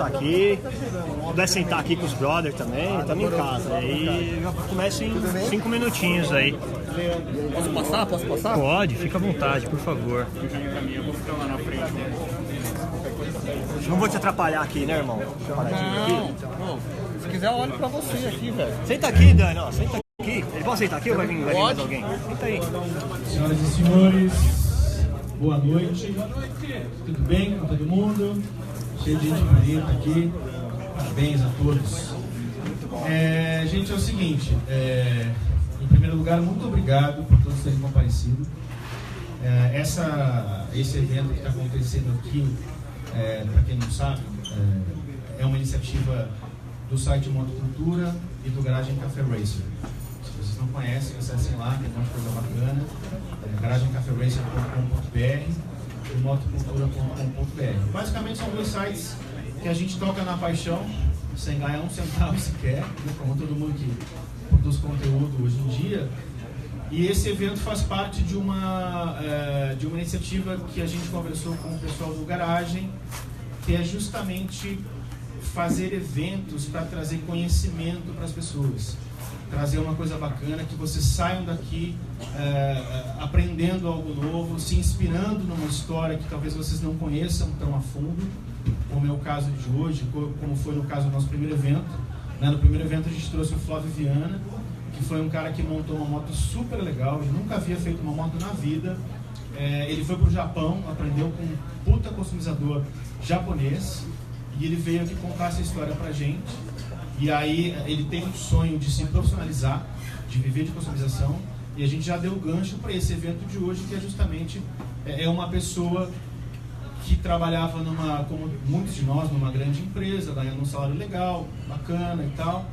aqui, puder sentar aqui com os brothers também, estamos em casa. Aí já começa em 5 minutinhos aí. Posso passar? Posso passar? Pode, fica à vontade, por favor. Eu vou ficar lá na frente. Não vou te atrapalhar aqui, né, irmão? Não. Se quiser, eu olho pra você aqui, velho. Senta aqui, Dani, ó, senta aqui. Eles vão sentar aqui ou vai vir mais alguém? Senta aí. Senhoras e senhores, boa noite. Tudo bem com todo mundo? Cheio de gente bonita aqui. Parabéns a todos. Gente, é o seguinte. Em primeiro lugar, muito obrigado por todos terem comparecido. Esse evento que está acontecendo aqui, para quem não sabe, é uma iniciativa do site Motocultura e do Garagem Café Racer. Se vocês não conhecem, acessem lá, tem um monte de coisa bacana. garagemcaferacer.com.br e motocultura.com.br. Basicamente são dois sites que a gente toca na paixão, sem ganhar um centavo sequer, né, como todo mundo que produz conteúdo hoje em dia. E esse evento faz parte de uma iniciativa que a gente conversou com o pessoal do Garagem, que é justamente fazer eventos para trazer conhecimento para as pessoas. Trazer uma coisa bacana, que vocês saiam daqui aprendendo algo novo, se inspirando numa história que talvez vocês não conheçam tão a fundo, como é o caso de hoje, como foi no caso do nosso primeiro evento. No primeiro evento a gente trouxe o Flávio Viana, que foi um cara que montou uma moto super legal, ele nunca havia feito uma moto na vida. Ele foi para o Japão, aprendeu com um puta customizador japonês, e ele veio aqui contar essa história pra gente. E aí ele tem um sonho de se profissionalizar, de viver de customização, e a gente já deu o gancho para esse evento de hoje, que é justamente uma pessoa que trabalhava como muitos de nós, numa grande empresa, ganhando um salário legal, bacana e tal,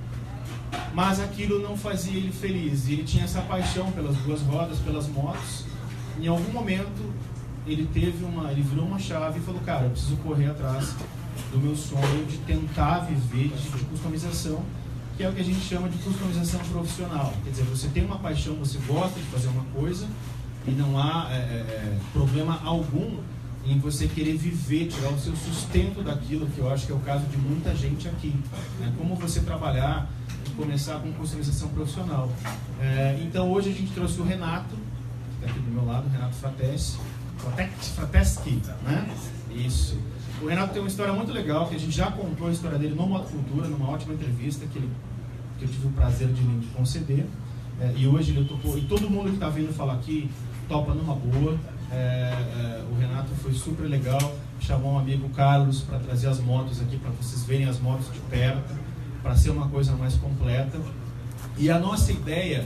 mas aquilo não fazia ele feliz. E ele tinha essa paixão pelas duas rodas, pelas motos. Em algum momento ele virou uma chave e falou: cara, eu preciso correr atrás do meu sonho de tentar viver de customização, que é o que a gente chama de customização profissional. Quer dizer, você tem uma paixão, você gosta de fazer uma coisa e não há problema algum em você querer viver, tirar o seu sustento daquilo, que eu acho que é o caso de muita gente aqui. Como você trabalhar e começar com customização profissional. Então hoje a gente trouxe o Renato, que está aqui do meu lado, o Renato Frateschi, né? Isso. O Renato tem uma história muito legal, que a gente já contou a história dele no Motocultura, numa ótima entrevista que eu tive o prazer de conceder. E hoje ele topou, e todo mundo que está vindo falar aqui topa numa boa. O Renato foi super legal, chamou um amigo Carlos para trazer as motos aqui, para vocês verem as motos de perto, para ser uma coisa mais completa. E a nossa ideia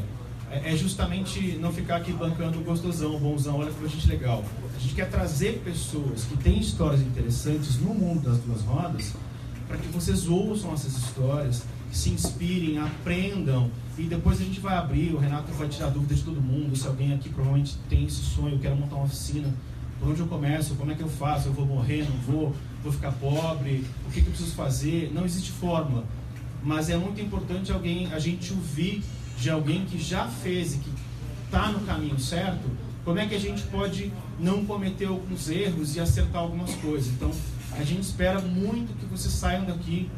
é justamente não ficar aqui bancando o gostosão, o bonzão, olha que gente legal. A gente quer trazer pessoas que têm histórias interessantes no mundo das duas rodas, para que vocês ouçam essas histórias, se inspirem, aprendam, e depois a gente vai abrir, o Renato vai tirar dúvida de todo mundo. Se alguém aqui provavelmente tem esse sonho, eu quero montar uma oficina, por onde eu começo, como é que eu faço, eu vou morrer, não vou ficar pobre, o que eu preciso fazer? Não existe fórmula, mas é muito importante a gente ouvir de alguém que já fez e que está no caminho certo, como é que a gente pode não cometer alguns erros e acertar algumas coisas. Então, a gente espera muito que vocês saiam daqui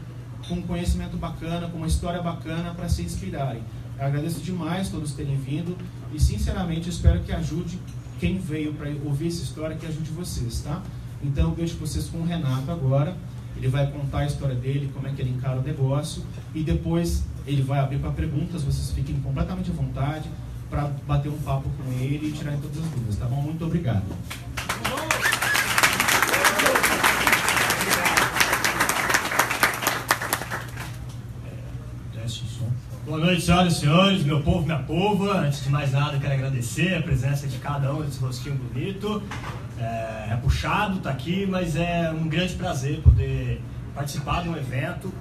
com um conhecimento bacana, com uma história bacana para se inspirarem. Eu agradeço demais todos terem vindo e, sinceramente, espero que ajude quem veio para ouvir essa história, que ajude vocês, tá? Então, eu deixo vocês com o Renato agora. Ele vai contar a história dele, como é que ele encara o negócio, e depois ele vai abrir para perguntas. Vocês fiquem completamente à vontade para bater um papo com ele e tirar todas as dúvidas, tá bom? Muito obrigado. Boa noite, senhoras e senhores, meu povo, minha pova. Antes de mais nada, quero agradecer a presença de cada um desse rostinho bonito. É puxado, tá aqui, mas é um grande prazer poder participar de um evento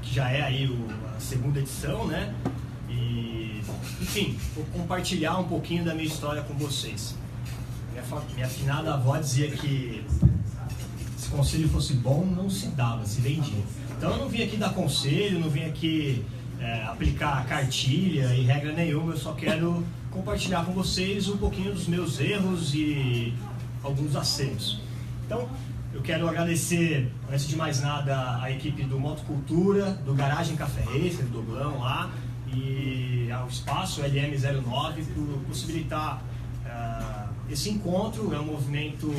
que já é aí a segunda edição, né? E, enfim, vou compartilhar um pouquinho da minha história com vocês. Minha afinada avó dizia que se conselho fosse bom, não se dava, se vendia. Então eu não vim aqui dar conselho, não vim aqui aplicar cartilha e regra nenhuma, eu só quero compartilhar com vocês um pouquinho dos meus erros e alguns acertos. Então, eu quero agradecer, antes de mais nada, a equipe do Motocultura, do Garagem Café Racer, do Doblão lá, e ao espaço LM09 por possibilitar esse encontro. É um movimento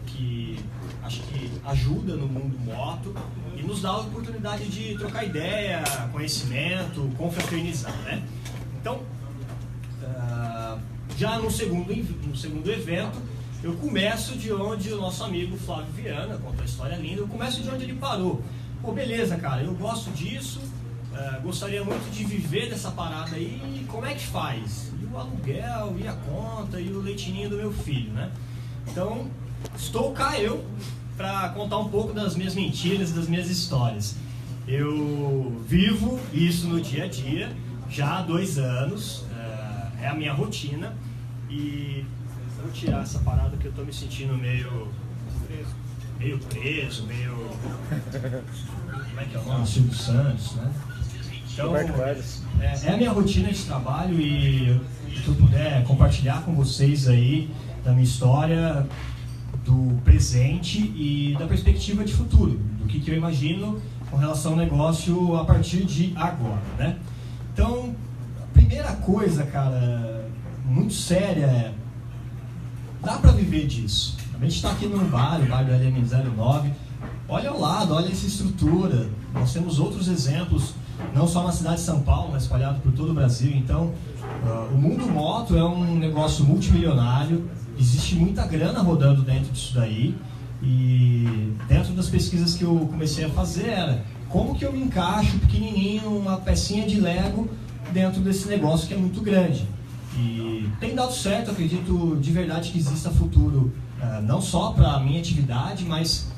que acho que ajuda no mundo moto e nos dá a oportunidade de trocar ideia, conhecimento, confraternizar, né? Então, já no segundo evento, eu começo de onde o nosso amigo Flávio Viana conta a história linda. Eu começo de onde ele parou. Pô, beleza, cara, eu gosto disso, gostaria muito de viver dessa parada aí, e como é que faz? E o aluguel, e a conta, e o leitinho do meu filho, né? Então, estou cá eu para contar um pouco das minhas mentiras, das minhas histórias. Eu vivo isso no dia a dia, já há 2 anos, é a minha rotina, e vou tirar essa parada que eu tô me sentindo meio preso, meio... Como é que é o nome? Silvio Santos, né? Então, é a minha rotina de trabalho, e se eu puder compartilhar com vocês aí da minha história, do presente e da perspectiva de futuro, do que eu imagino com relação ao negócio a partir de agora, né? Então, a primeira coisa, cara, muito séria é: dá para viver disso? A gente está aqui num bar, o bar do LM09. Olha ao lado, olha essa estrutura. Nós temos outros exemplos, não só na cidade de São Paulo, mas espalhado por todo o Brasil. Então, o mundo moto é um negócio multimilionário. Existe muita grana rodando dentro disso daí. E dentro das pesquisas que eu comecei a fazer era: como que eu me encaixo pequenininho, uma pecinha de Lego dentro desse negócio que é muito grande. E tem dado certo, acredito de verdade que exista futuro, não só para a minha atividade, mas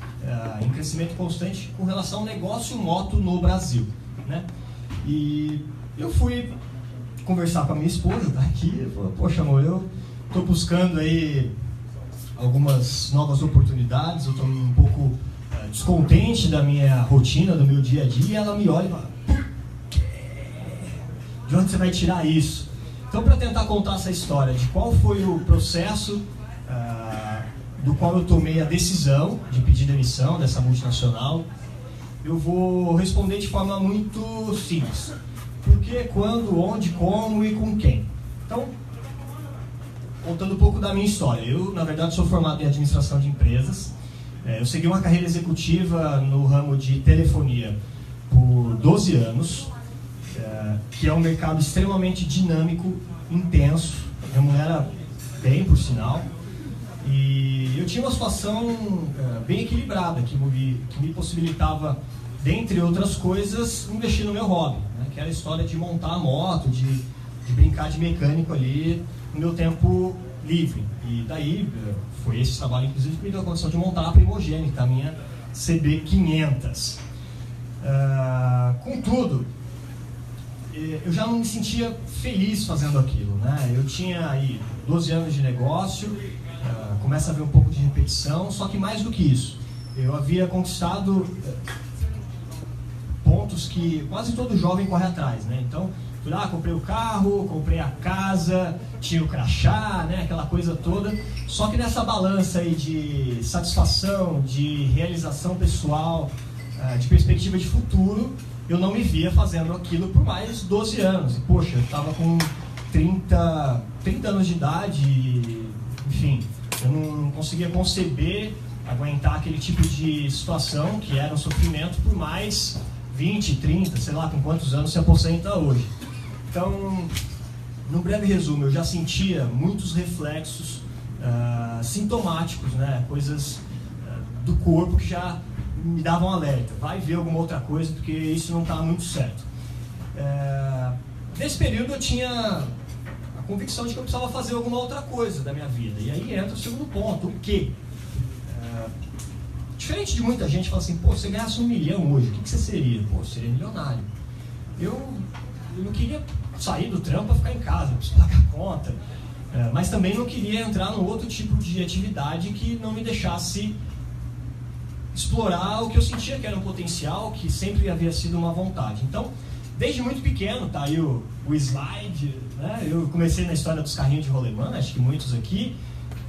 em crescimento constante com relação ao negócio moto no Brasil, né? E eu fui conversar com a minha esposa, tá aqui, falou: poxa, amor, eu estou buscando aí algumas novas oportunidades, eu estou um pouco descontente da minha rotina, do meu dia a dia. E ela me olha e fala: de onde você vai tirar isso? Então, para tentar contar essa história de qual foi o processo do qual eu tomei a decisão de pedir demissão dessa multinacional, eu vou responder de forma muito simples. Por quê, quando, onde, como e com quem. Então, contando um pouco da minha história. Eu, na verdade, sou formado em administração de empresas. Eu segui uma carreira executiva no ramo de telefonia por 12 anos, que é um mercado extremamente dinâmico, intenso, remunera bem, por sinal. E eu tinha uma situação bem equilibrada, que me possibilitava, dentre outras coisas, investir no meu hobby, né, que era a história de montar a moto, de brincar de mecânico ali no meu tempo livre. E daí foi esse trabalho, inclusive, que me deu a condição de montar a Primogênita, a minha CB500. Contudo, eu já não me sentia feliz fazendo aquilo, né? Eu tinha aí 12 anos de negócio, começa a haver um pouco de repetição, só que mais do que isso, eu havia conquistado pontos que quase todo jovem corre atrás, né? Então, fui lá, comprei o carro, comprei a casa, tinha o crachá, né? Aquela coisa toda. Só que nessa balança aí de satisfação, de realização pessoal, de perspectiva de futuro, eu não me via fazendo aquilo por mais 12 anos. E, poxa, eu estava com 30 anos de idade, enfim, eu não conseguia conceber, aguentar aquele tipo de situação que era um sofrimento por mais 20, 30, sei lá com quantos anos se aposenta hoje. Então, no breve resumo, eu já sentia muitos reflexos sintomáticos, né? Coisas do corpo que já me davam alerta. Vai ver alguma outra coisa, porque isso não está muito certo. Nesse período eu tinha a convicção de que eu precisava fazer alguma outra coisa da minha vida. E aí entra o segundo ponto, o quê? Diferente de muita gente, fala assim: pô, você ganhasse 1 milhão hoje, o que você seria? Pô, eu seria milionário. Eu não queria sair do trampo para ficar em casa, eu preciso pagar a conta. Mas também não queria entrar num outro tipo de atividade que não me deixasse explorar o que eu sentia que era um potencial, que sempre havia sido uma vontade. Então, desde muito pequeno, tá aí o slide, né? Eu comecei na história dos carrinhos de rolemã, acho que muitos aqui.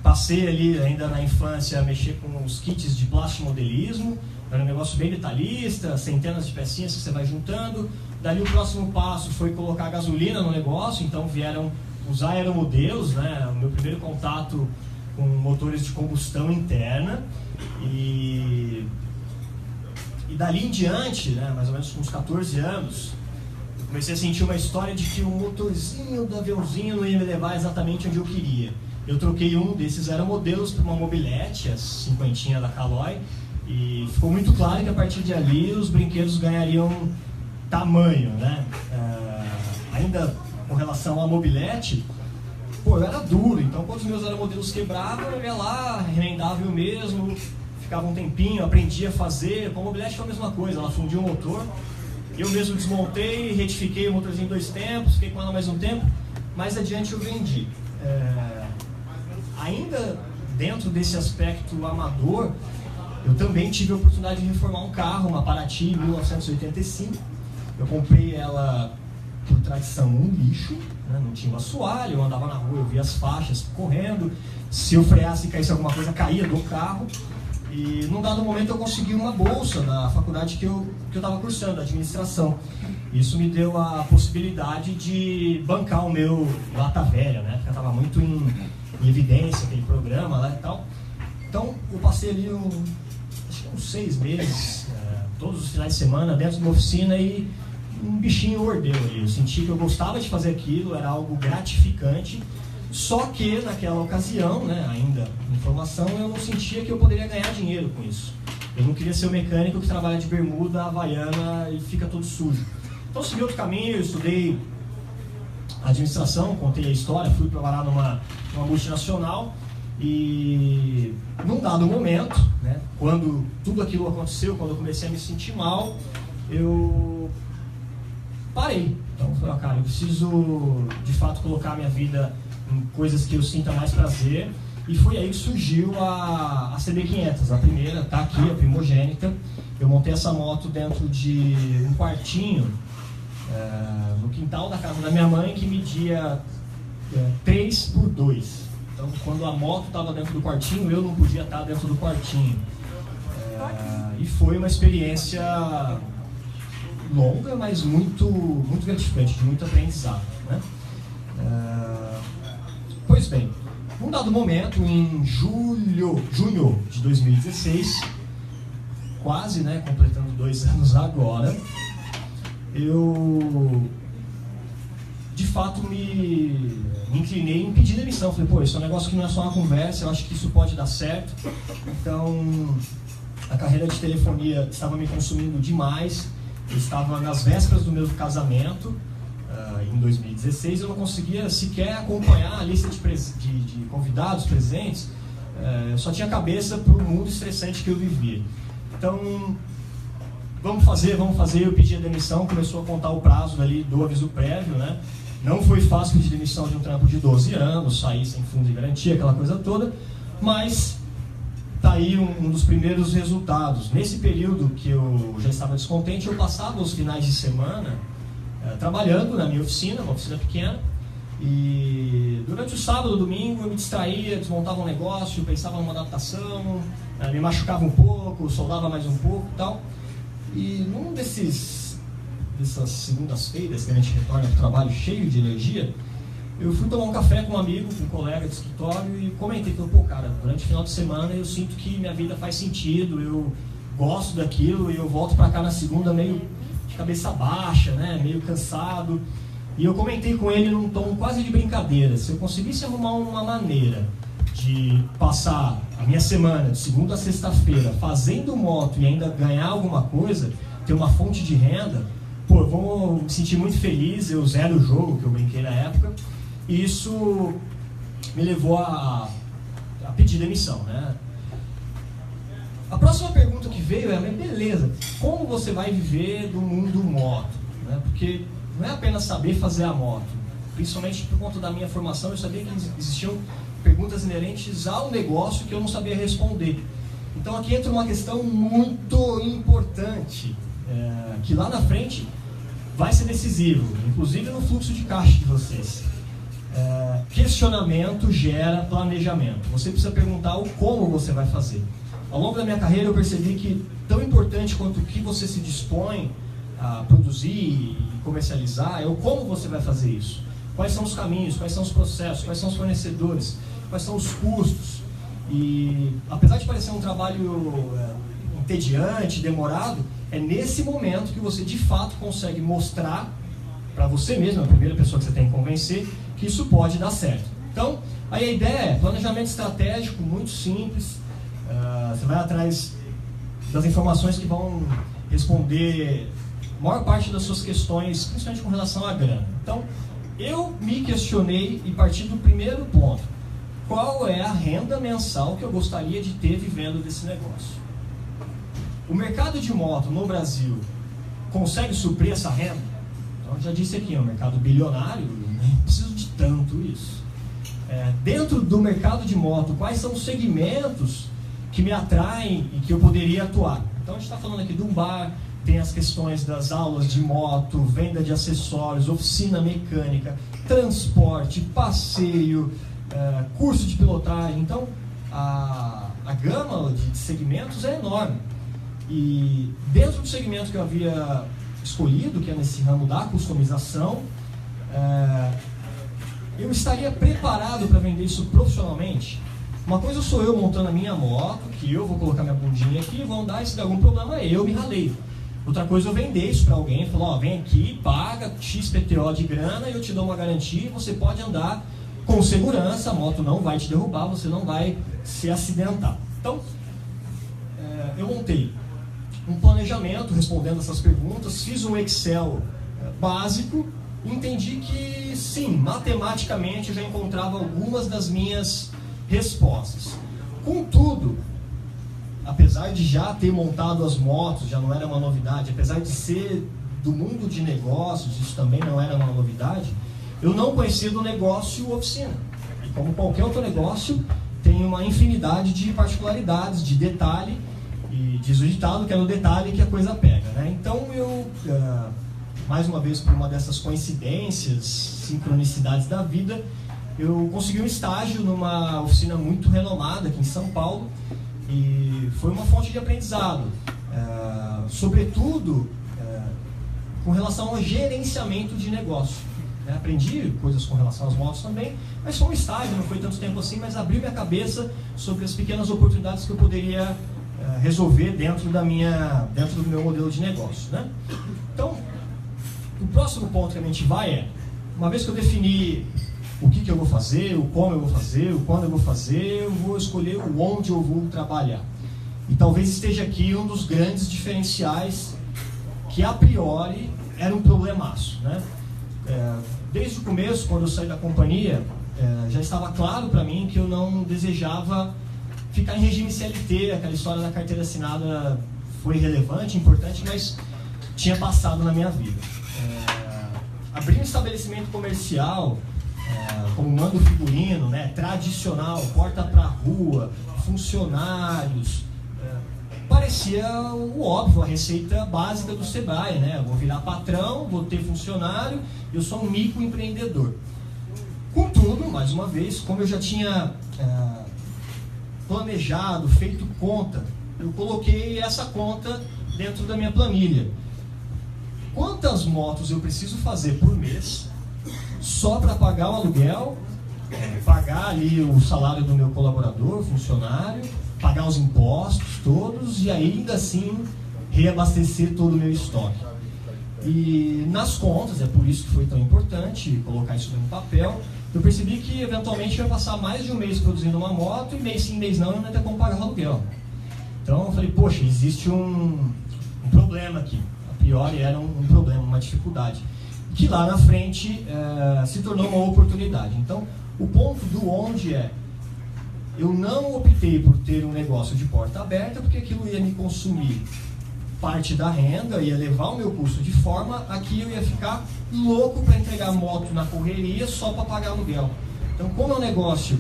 Passei ali ainda na infância a mexer com os kits de plastimodelismo. Era um negócio bem detalhista, centenas de pecinhas que você vai juntando. Dali o próximo passo foi colocar gasolina no negócio, então vieram os aeromodelos, né? O meu primeiro contato com motores de combustão interna. E dali em diante, né, mais ou menos com uns 14 anos, eu comecei a sentir uma história de que o motorzinho do aviãozinho não ia me levar exatamente onde eu queria. Eu troquei um desses aeromodelos por uma mobilete, a 50 da Caloi, e ficou muito claro que a partir de ali os brinquedos ganhariam tamanho, né? Ainda com relação à mobilete, pô, eu era duro, então quando os meus aeromodelos quebravam, eu ia lá, remendava eu mesmo, ficava um tempinho, aprendia a fazer. Com a mobilete foi a mesma coisa, ela fundiu o motor, eu mesmo desmontei, retifiquei o motorzinho em 2 tempos, fiquei com ela mais um tempo, mais adiante eu vendi. Ainda dentro desse aspecto amador, eu também tive a oportunidade de reformar um carro, uma Paraty 1985. Eu comprei ela por tradição um lixo, né? Não tinha um assoalho, eu andava na rua, eu via as faixas correndo, se eu freasse e caísse alguma coisa, caía do carro. E num dado momento eu consegui uma bolsa da faculdade que eu estava cursando, administração. Isso me deu a possibilidade de bancar o meu Lata Velha, né? Porque estava muito em evidência aquele programa lá e tal. Então eu passei ali acho que uns 6 meses, todos os finais de semana dentro de uma oficina, e um bichinho mordeu ali. Eu senti que eu gostava de fazer aquilo, era algo gratificante. Só que naquela ocasião, né, ainda em formação, eu não sentia que eu poderia ganhar dinheiro com isso. Eu não queria ser o mecânico que trabalha de bermuda, havaiana e fica todo sujo. Então eu segui outro caminho, eu estudei administração, contei a história, fui trabalhar numa multinacional. E num dado momento, né, quando tudo aquilo aconteceu, quando eu comecei a me sentir mal, eu parei. Então eu falei, cara, eu preciso de fato colocar a minha vida em coisas que eu sinta mais prazer. E foi aí que surgiu a CB500, a primeira, tá aqui, a primogênita. Eu montei essa moto dentro de um quartinho no quintal da casa da minha mãe, que media 3x2. Então, quando a moto estava dentro do quartinho, eu não podia estar dentro do quartinho. E foi uma experiência longa, mas muito, muito gratificante, de muito aprendizado, né? Pois bem, num dado momento, em junho de 2016, quase, né, completando 2 anos agora, eu de fato me inclinei em pedir demissão. Falei, pô, isso é um negócio que não é só uma conversa, eu acho que isso pode dar certo. Então, a carreira de telefonia estava me consumindo demais. Eu estava nas vésperas do meu casamento, em 2016, eu não conseguia sequer acompanhar a lista de convidados presentes, eu só tinha cabeça para o mundo estressante que eu vivia. Então, vamos fazer, eu pedi a demissão, começou a contar o prazo ali do aviso prévio, né? Não foi fácil pedir demissão de um trampo de 12 anos, sair sem fundo de garantia, aquela coisa toda, mas tá aí um dos primeiros resultados. Nesse período que eu já estava descontente, eu passava os finais de semana trabalhando na minha oficina, uma oficina pequena, e durante o sábado e domingo eu me distraía, desmontava um negócio, pensava numa adaptação, me machucava um pouco, soldava mais um pouco e tal. E num dessas segundas-feiras que a gente retorna do trabalho cheio de energia, eu fui tomar um café com um amigo, com um colega de escritório, e comentei, pô, cara, durante o final de semana eu sinto que minha vida faz sentido, eu gosto daquilo, e eu volto pra cá na segunda meio de cabeça baixa, né, meio cansado. E eu comentei com ele num tom quase de brincadeira, se eu conseguisse arrumar uma maneira de passar a minha semana de segunda a sexta-feira fazendo moto e ainda ganhar alguma coisa, ter uma fonte de renda, pô, eu vou me sentir muito feliz. Eu zero o jogo, que eu brinquei na época, e isso me levou a pedir demissão, né? A próxima pergunta que veio é, mas beleza, como você vai viver do mundo moto? Né? Porque não é apenas saber fazer a moto, principalmente por conta da minha formação, eu sabia que existiam perguntas inerentes ao negócio que eu não sabia responder. Então aqui entra uma questão muito importante, que lá na frente vai ser decisivo, inclusive no fluxo de caixa de vocês. questionamento gera planejamento. Você precisa perguntar o como você vai fazer. Ao longo da minha carreira eu percebi que tão importante quanto o que você se dispõe a produzir e comercializar é o como você vai fazer isso. Quais são os caminhos, quais são os processos, quais são os fornecedores, quais são os custos. E apesar de parecer um trabalho entediante, demorado, é nesse momento que você de fato consegue mostrar para você mesmo, a primeira pessoa que você tem que convencer, que isso pode dar certo. Então, aí a ideia é planejamento estratégico, muito simples. Você vai atrás das informações que vão responder a maior parte das suas questões, principalmente com relação à grana. Então, eu me questionei e parti do primeiro ponto. Qual é a renda mensal que eu gostaria de ter vivendo desse negócio? O mercado de moto no Brasil consegue suprir essa renda? Então, já disse aqui, é um mercado bilionário, nem preciso de tanto isso. Dentro do mercado de moto, quais são os segmentos que me atraem e que eu poderia atuar? Então, a gente está falando aqui de um bar, tem as questões das aulas de moto, venda de acessórios, oficina mecânica, transporte, passeio, curso de pilotagem. Então, a gama de segmentos é enorme. E dentro do segmento que eu havia escolhido, que é nesse ramo da customização, eu estaria preparado para vender isso profissionalmente? Uma coisa sou eu montando a minha moto, que eu vou colocar minha bundinha aqui e vão andar, e se der algum problema eu me ralei. Outra coisa é eu vender isso para alguém, falar, vem aqui, paga XPTO de grana e eu te dou uma garantia e você pode andar com segurança, a moto não vai te derrubar, você não vai se acidentar. Então, eu montei um planejamento respondendo essas perguntas, fiz um Excel básico, entendi que sim, matematicamente eu já encontrava algumas das minhas respostas. Contudo, apesar de já ter montado as motos, já não era uma novidade, apesar de ser do mundo de negócios, isso também não era uma novidade, eu não conhecia do negócio oficina. E como qualquer outro negócio, tem uma infinidade de particularidades, de detalhe, e diz o ditado que é no detalhe que a coisa pega, né? Então eu, mais uma vez por uma dessas coincidências, sincronicidades da vida, eu consegui um estágio numa oficina muito renomada aqui em São Paulo e foi uma fonte de aprendizado, sobretudo com relação ao gerenciamento de negócio. Aprendi coisas com relação às motos também, mas foi um estágio, não foi tanto tempo assim, mas abriu minha cabeça sobre as pequenas oportunidades que eu poderia resolver dentro do meu modelo de negócio, né? Então, o próximo ponto que a gente vai uma vez que eu defini o que eu vou fazer, o como eu vou fazer, o quando eu vou fazer, eu vou escolher o onde eu vou trabalhar. E talvez esteja aqui um dos grandes diferenciais que a priori era um problemaço, né? Desde o começo, quando eu saí da companhia, já estava claro para mim que eu não desejava ficar em regime CLT. Aquela história da carteira assinada foi relevante, importante, mas tinha passado na minha vida. Abrir um estabelecimento comercial, como mando figurino, né, tradicional, porta para rua, funcionários, parecia o óbvio, a receita básica do Sebrae, né? Eu vou virar patrão, vou ter funcionário, eu sou um microempreendedor. Contudo, mais uma vez, como eu já tinha planejado, feito conta, eu coloquei essa conta dentro da minha planilha. Quantas motos eu preciso fazer por mês só para pagar o aluguel, pagar ali o salário do meu colaborador, funcionário, pagar os impostos todos e ainda assim reabastecer todo o meu estoque. E nas contas, é por isso que foi tão importante colocar isso no papel, eu percebi que eventualmente eu ia passar mais de um mês produzindo uma moto e mês sim, mês não, eu não ia ter como pagar o aluguel. Então eu falei, poxa, existe um problema aqui. A priori era um problema, uma dificuldade, que lá na frente se tornou uma oportunidade. Então o ponto do onde eu não optei por ter um negócio de porta aberta, porque aquilo ia me consumir parte da renda, ia levar o meu custo de forma a que eu ia ficar louco para entregar moto na correria só para pagar aluguel. Então, como é um negócio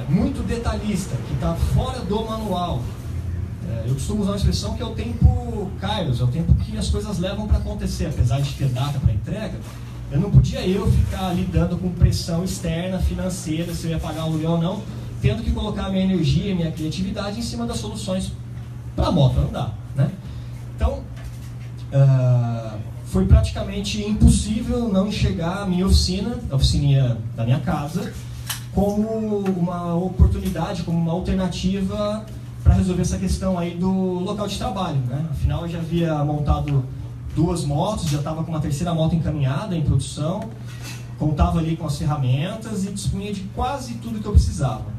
muito detalhista, que está fora do manual, eu costumo usar uma expressão que é o tempo kairos, é o tempo que as coisas levam para acontecer. Apesar de ter data para entrega, não podia ficar lidando com pressão externa, financeira, se eu ia pagar aluguel ou não, tendo que colocar minha energia, minha criatividade em cima das soluções para a moto andar, né? Então, foi praticamente impossível não enxergar a minha oficina, a oficininha da minha casa, como uma oportunidade, como uma alternativa para resolver essa questão aí do local de trabalho, né? Afinal, eu já havia montado 2 motos, já estava com uma 3ª moto encaminhada em produção, contava ali com as ferramentas e dispunha de quase tudo que eu precisava.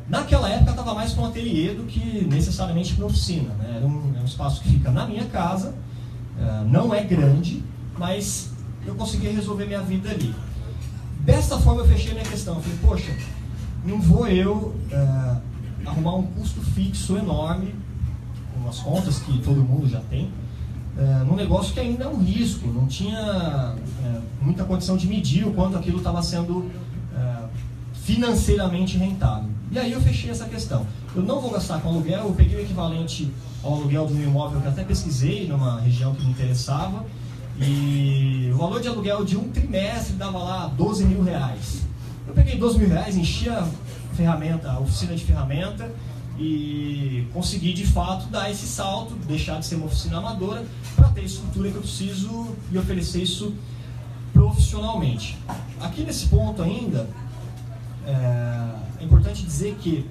Naquela época estava mais para um ateliê do que necessariamente para uma oficina, né? Era um espaço que fica na minha casa, não é grande, mas eu conseguia resolver minha vida ali. Desta forma eu fechei minha questão, eu falei, poxa, não vou eu arrumar um custo fixo enorme, com as contas que todo mundo já tem, num negócio que ainda é um risco, não tinha muita condição de medir o quanto aquilo estava sendo financeiramente rentável. E aí eu fechei essa questão. Eu não vou gastar com aluguel, eu peguei o equivalente ao aluguel de um imóvel que até pesquisei numa região que me interessava, e o valor de aluguel de um trimestre dava lá 12 mil reais. Eu peguei 12 mil reais, enchi a oficina de ferramenta, e consegui de fato dar esse salto, deixar de ser uma oficina amadora para ter a estrutura que eu preciso e oferecer isso profissionalmente. Aqui nesse ponto ainda é importante dizer que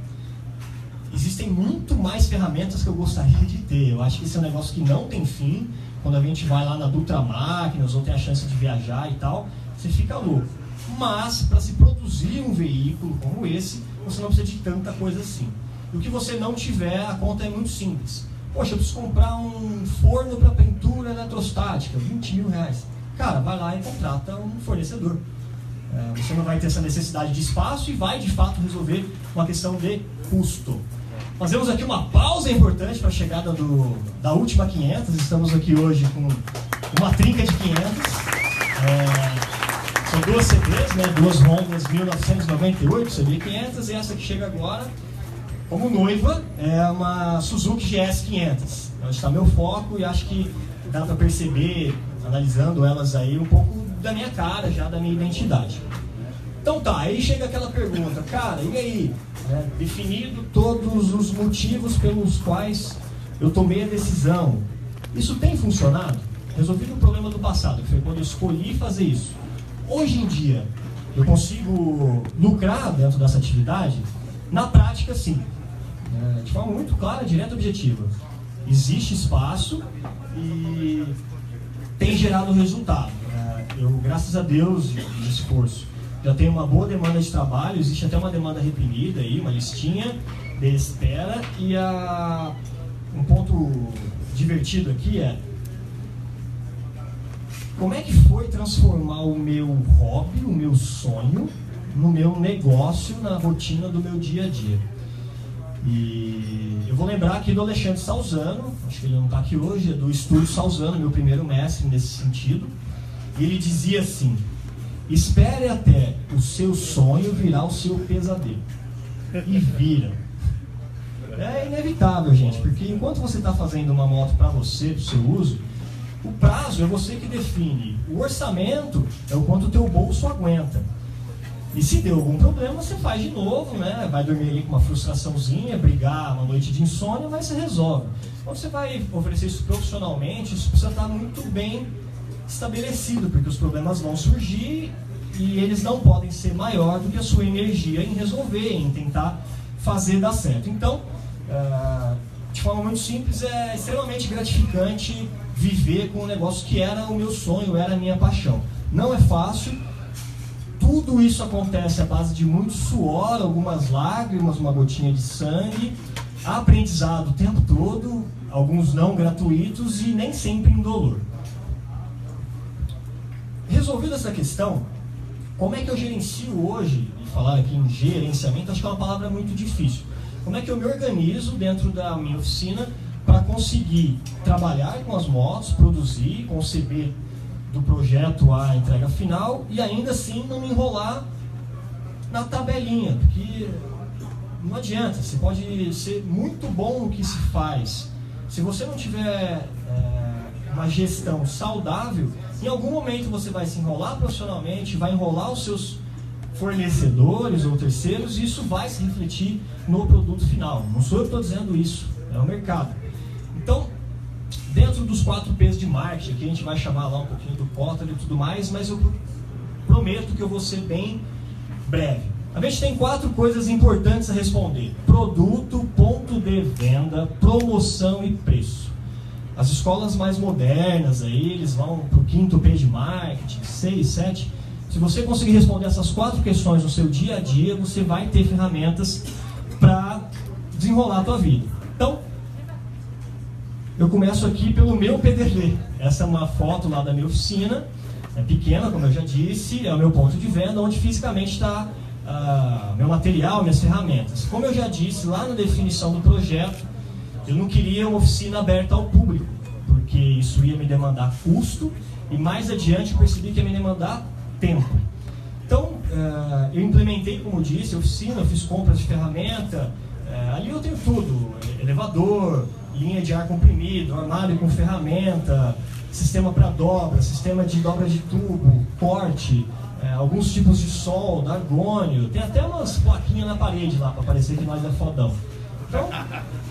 existem muito mais ferramentas que eu gostaria de ter. Eu acho que esse é um negócio que não tem fim. Quando a gente vai lá na Dutra Máquinas ou tem a chance de viajar e tal, você fica louco. Mas para se produzir um veículo como esse, você não precisa de tanta coisa assim. E o que você não tiver, a conta é muito simples. Poxa, eu preciso comprar um forno para pintura eletrostática, 20 mil reais. Cara, vai lá e contrata um fornecedor. Você não vai ter essa necessidade de espaço e vai, de fato, resolver uma questão de custo. Fazemos aqui uma pausa importante para a chegada da última 500. Estamos aqui hoje com uma trinca de 500. São 2 CDs, né? 2 Hondas 1998, CD 500, e essa que chega agora, como noiva, é uma Suzuki GS 500. Onde está meu foco e acho que dá para perceber, analisando elas aí, um pouco da minha cara, já da minha identidade. Então tá, aí chega aquela pergunta, cara, e aí? Definido todos os motivos pelos quais eu tomei a decisão, isso tem funcionado? Resolvido o problema do passado, que foi quando eu escolhi fazer isso. Hoje em dia, eu consigo lucrar dentro dessa atividade? Na prática, sim. De forma muito clara, direta e objetiva. Existe espaço e tem gerado resultado. Eu, graças a Deus, de esforço, já tenho uma boa demanda de trabalho, existe até uma demanda reprimida aí, uma listinha de espera, e um ponto divertido aqui é como é que foi transformar o meu hobby, o meu sonho, no meu negócio, na rotina do meu dia a dia. E eu vou lembrar aqui do Alexandre Salzano, acho que ele não está aqui hoje, é do Estúdio Salzano, meu primeiro mestre nesse sentido. E ele dizia assim: espere até o seu sonho virar o seu pesadelo. E vira. É inevitável, gente, porque enquanto você está fazendo uma moto para você, para o seu uso, o prazo é você que define. O orçamento é o quanto o teu bolso aguenta. E se deu algum problema, você faz de novo, né? Vai dormir ali com uma frustraçãozinha, brigar uma noite de insônia, mas você resolve. Quando você vai oferecer isso profissionalmente, isso precisa estar muito bem estabelecido, porque os problemas vão surgir e eles não podem ser maior do que a sua energia em resolver, em tentar fazer dar certo. Então, de forma muito simples, é extremamente gratificante viver com um negócio que era o meu sonho, era a minha paixão. Não é fácil. Tudo isso acontece à base de muito suor, algumas lágrimas, uma gotinha de sangue, aprendizado o tempo todo, alguns não gratuitos e nem sempre indolor. Resolvida essa questão, como é que eu gerencio hoje, e falar aqui em gerenciamento, acho que é uma palavra muito difícil. Como é que eu me organizo dentro da minha oficina para conseguir trabalhar com as motos, produzir, conceber do projeto à entrega final e ainda assim não me enrolar na tabelinha, porque não adianta, você pode ser muito bom no que se faz. Se você não tiver uma gestão saudável, em algum momento você vai se enrolar profissionalmente, vai enrolar os seus fornecedores ou terceiros, e isso vai se refletir no produto final. Não sou eu que estou dizendo isso, é o mercado. Então, dentro dos 4 P's de marketing, que a gente vai chamar lá um pouquinho do Kotler e tudo mais, mas eu prometo que eu vou ser bem breve. A gente tem 4 coisas importantes a responder: produto, ponto de venda, promoção e preço. As escolas mais modernas, aí, eles vão para o 5º P de marketing, 6, 7. Se você conseguir responder essas 4 questões no seu dia a dia, você vai ter ferramentas para desenrolar a tua vida. Então, eu começo aqui pelo meu PDV. Essa é uma foto lá da minha oficina. É pequena, como eu já disse, é o meu ponto de venda, onde fisicamente está meu material, minhas ferramentas. Como eu já disse lá na definição do projeto, eu não queria uma oficina aberta ao público, porque isso ia me demandar custo, e mais adiante eu percebi que ia me demandar tempo. Então, eu implementei, como disse, a oficina, eu fiz compras de ferramenta, ali eu tenho tudo: elevador, linha de ar comprimido, armário com ferramenta, sistema para dobra, sistema de dobra de tubo, corte, alguns tipos de solda, argônio, tem até umas plaquinhas na parede lá para parecer que nós é fodão. Então,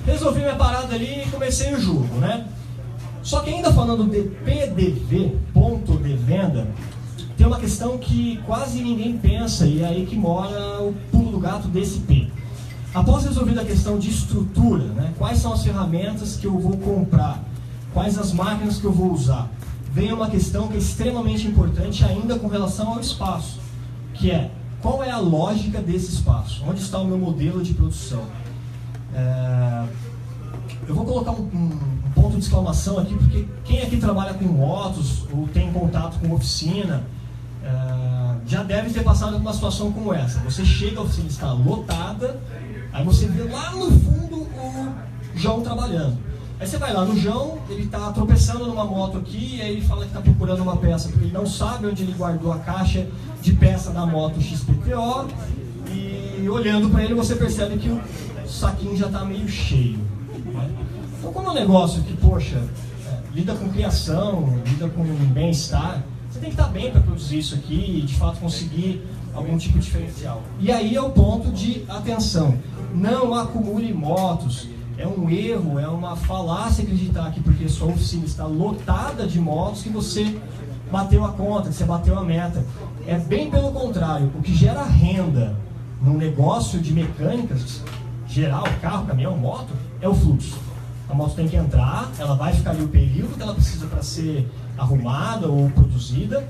resolvi minha parada ali e comecei o jogo, né? Só que ainda falando de PDV, ponto de venda, tem uma questão que quase ninguém pensa, e é aí que mora o pulo do gato desse P. Após resolver a questão de estrutura, né, quais são as ferramentas que eu vou comprar, quais as máquinas que eu vou usar, vem uma questão que é extremamente importante ainda com relação ao espaço, que é: qual é a lógica desse espaço? Onde está o meu modelo de produção? Eu vou colocar um ponto de exclamação aqui, porque quem aqui trabalha com motos ou tem contato com oficina, já deve ter passado por uma situação como essa. Você chega, a oficina está lotada, aí você vê lá no fundo o João trabalhando. Aí você vai lá no João, ele está tropeçando numa moto aqui, e aí ele fala que está procurando uma peça, porque ele não sabe onde ele guardou a caixa de peça da moto XPTO, e olhando para ele você percebe que o saquinho já está meio cheio, né? Então, como é um negócio que, poxa, lida com criação, lida com bem-estar, você tem que estar bem para produzir isso aqui e de fato conseguir algum tipo de diferencial. E aí é o ponto de atenção: não acumule motos. É um erro, é uma falácia acreditar que porque sua oficina está lotada de motos que você bateu a conta, que você bateu a meta. É bem pelo contrário. O que gera renda num negócio de mecânicas, geral, carro, caminhão, moto, é o fluxo. A moto tem que entrar, ela vai ficar ali o período que ela precisa para ser arrumada ou produzida,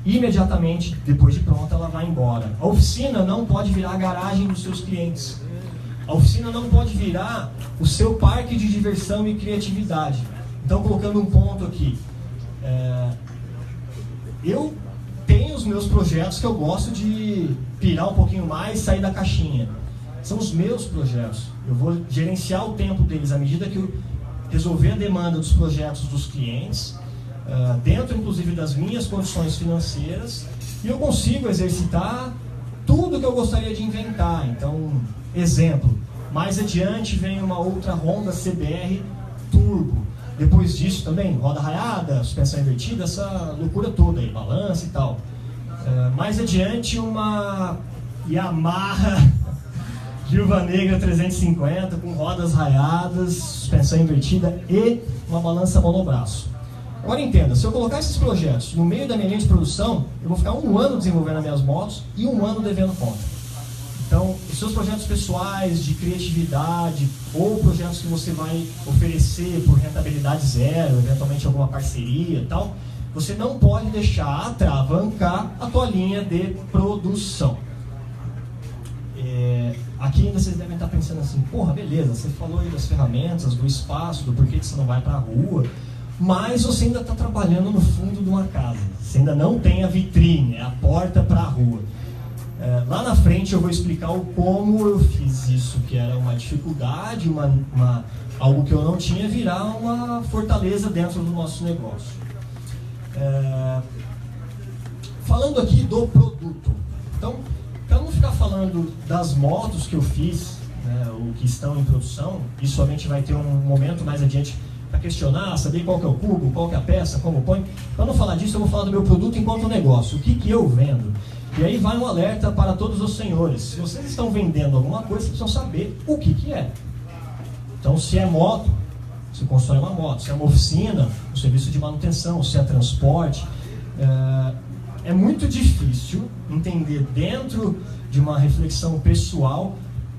e imediatamente, depois de pronta, ela vai embora. A oficina não pode virar a garagem dos seus clientes. A oficina não pode virar o seu parque de diversão e criatividade. Então, colocando um ponto aqui, eu tenho os meus projetos que eu gosto de pirar um pouquinho mais, sair da caixinha. São os meus projetos. Eu vou gerenciar o tempo deles à medida que eu resolver a demanda dos projetos dos clientes, dentro inclusive das minhas condições financeiras, e eu consigo exercitar tudo que eu gostaria de inventar. Então, exemplo, mais adiante vem uma outra Honda CBR Turbo. Depois disso também, roda raiada, suspensão invertida, essa loucura toda aí, balança e tal. Mais adiante uma Yamaha Viúva Negra 350 com rodas raiadas, suspensão invertida e uma balança monobraço. Agora entenda, se eu colocar esses projetos no meio da minha linha de produção, eu vou ficar 1 ano desenvolvendo as minhas motos e 1 ano devendo conta. Então, os seus projetos pessoais, de criatividade, ou projetos que você vai oferecer por rentabilidade zero, eventualmente alguma parceria e tal, você não pode deixar atravancar a tua linha de produção. Aqui ainda vocês devem estar pensando assim: porra, beleza, você falou aí das ferramentas, do espaço, do porquê que você não vai para a rua, mas você ainda está trabalhando no fundo de uma casa. Você ainda não tem a vitrine, a porta para a rua. Lá na frente eu vou explicar o como eu fiz isso, que era uma dificuldade, algo que eu não tinha, virar uma fortaleza dentro do nosso negócio. Falando aqui do produto. Então, para não ficar falando das motos que eu fiz, né, ou que estão em produção, isso somente vai ter um momento mais adiante para questionar, saber qual que é o cubo, qual que é a peça, como põe. Para não falar disso, eu vou falar do meu produto enquanto negócio, o que eu vendo. E aí vai um alerta para todos os senhores. Se vocês estão vendendo alguma coisa, vocês precisam saber o que é. Então, se é moto, você constrói uma moto. Se é uma oficina, um serviço de manutenção. Se é transporte. É muito difícil entender dentro de uma reflexão pessoal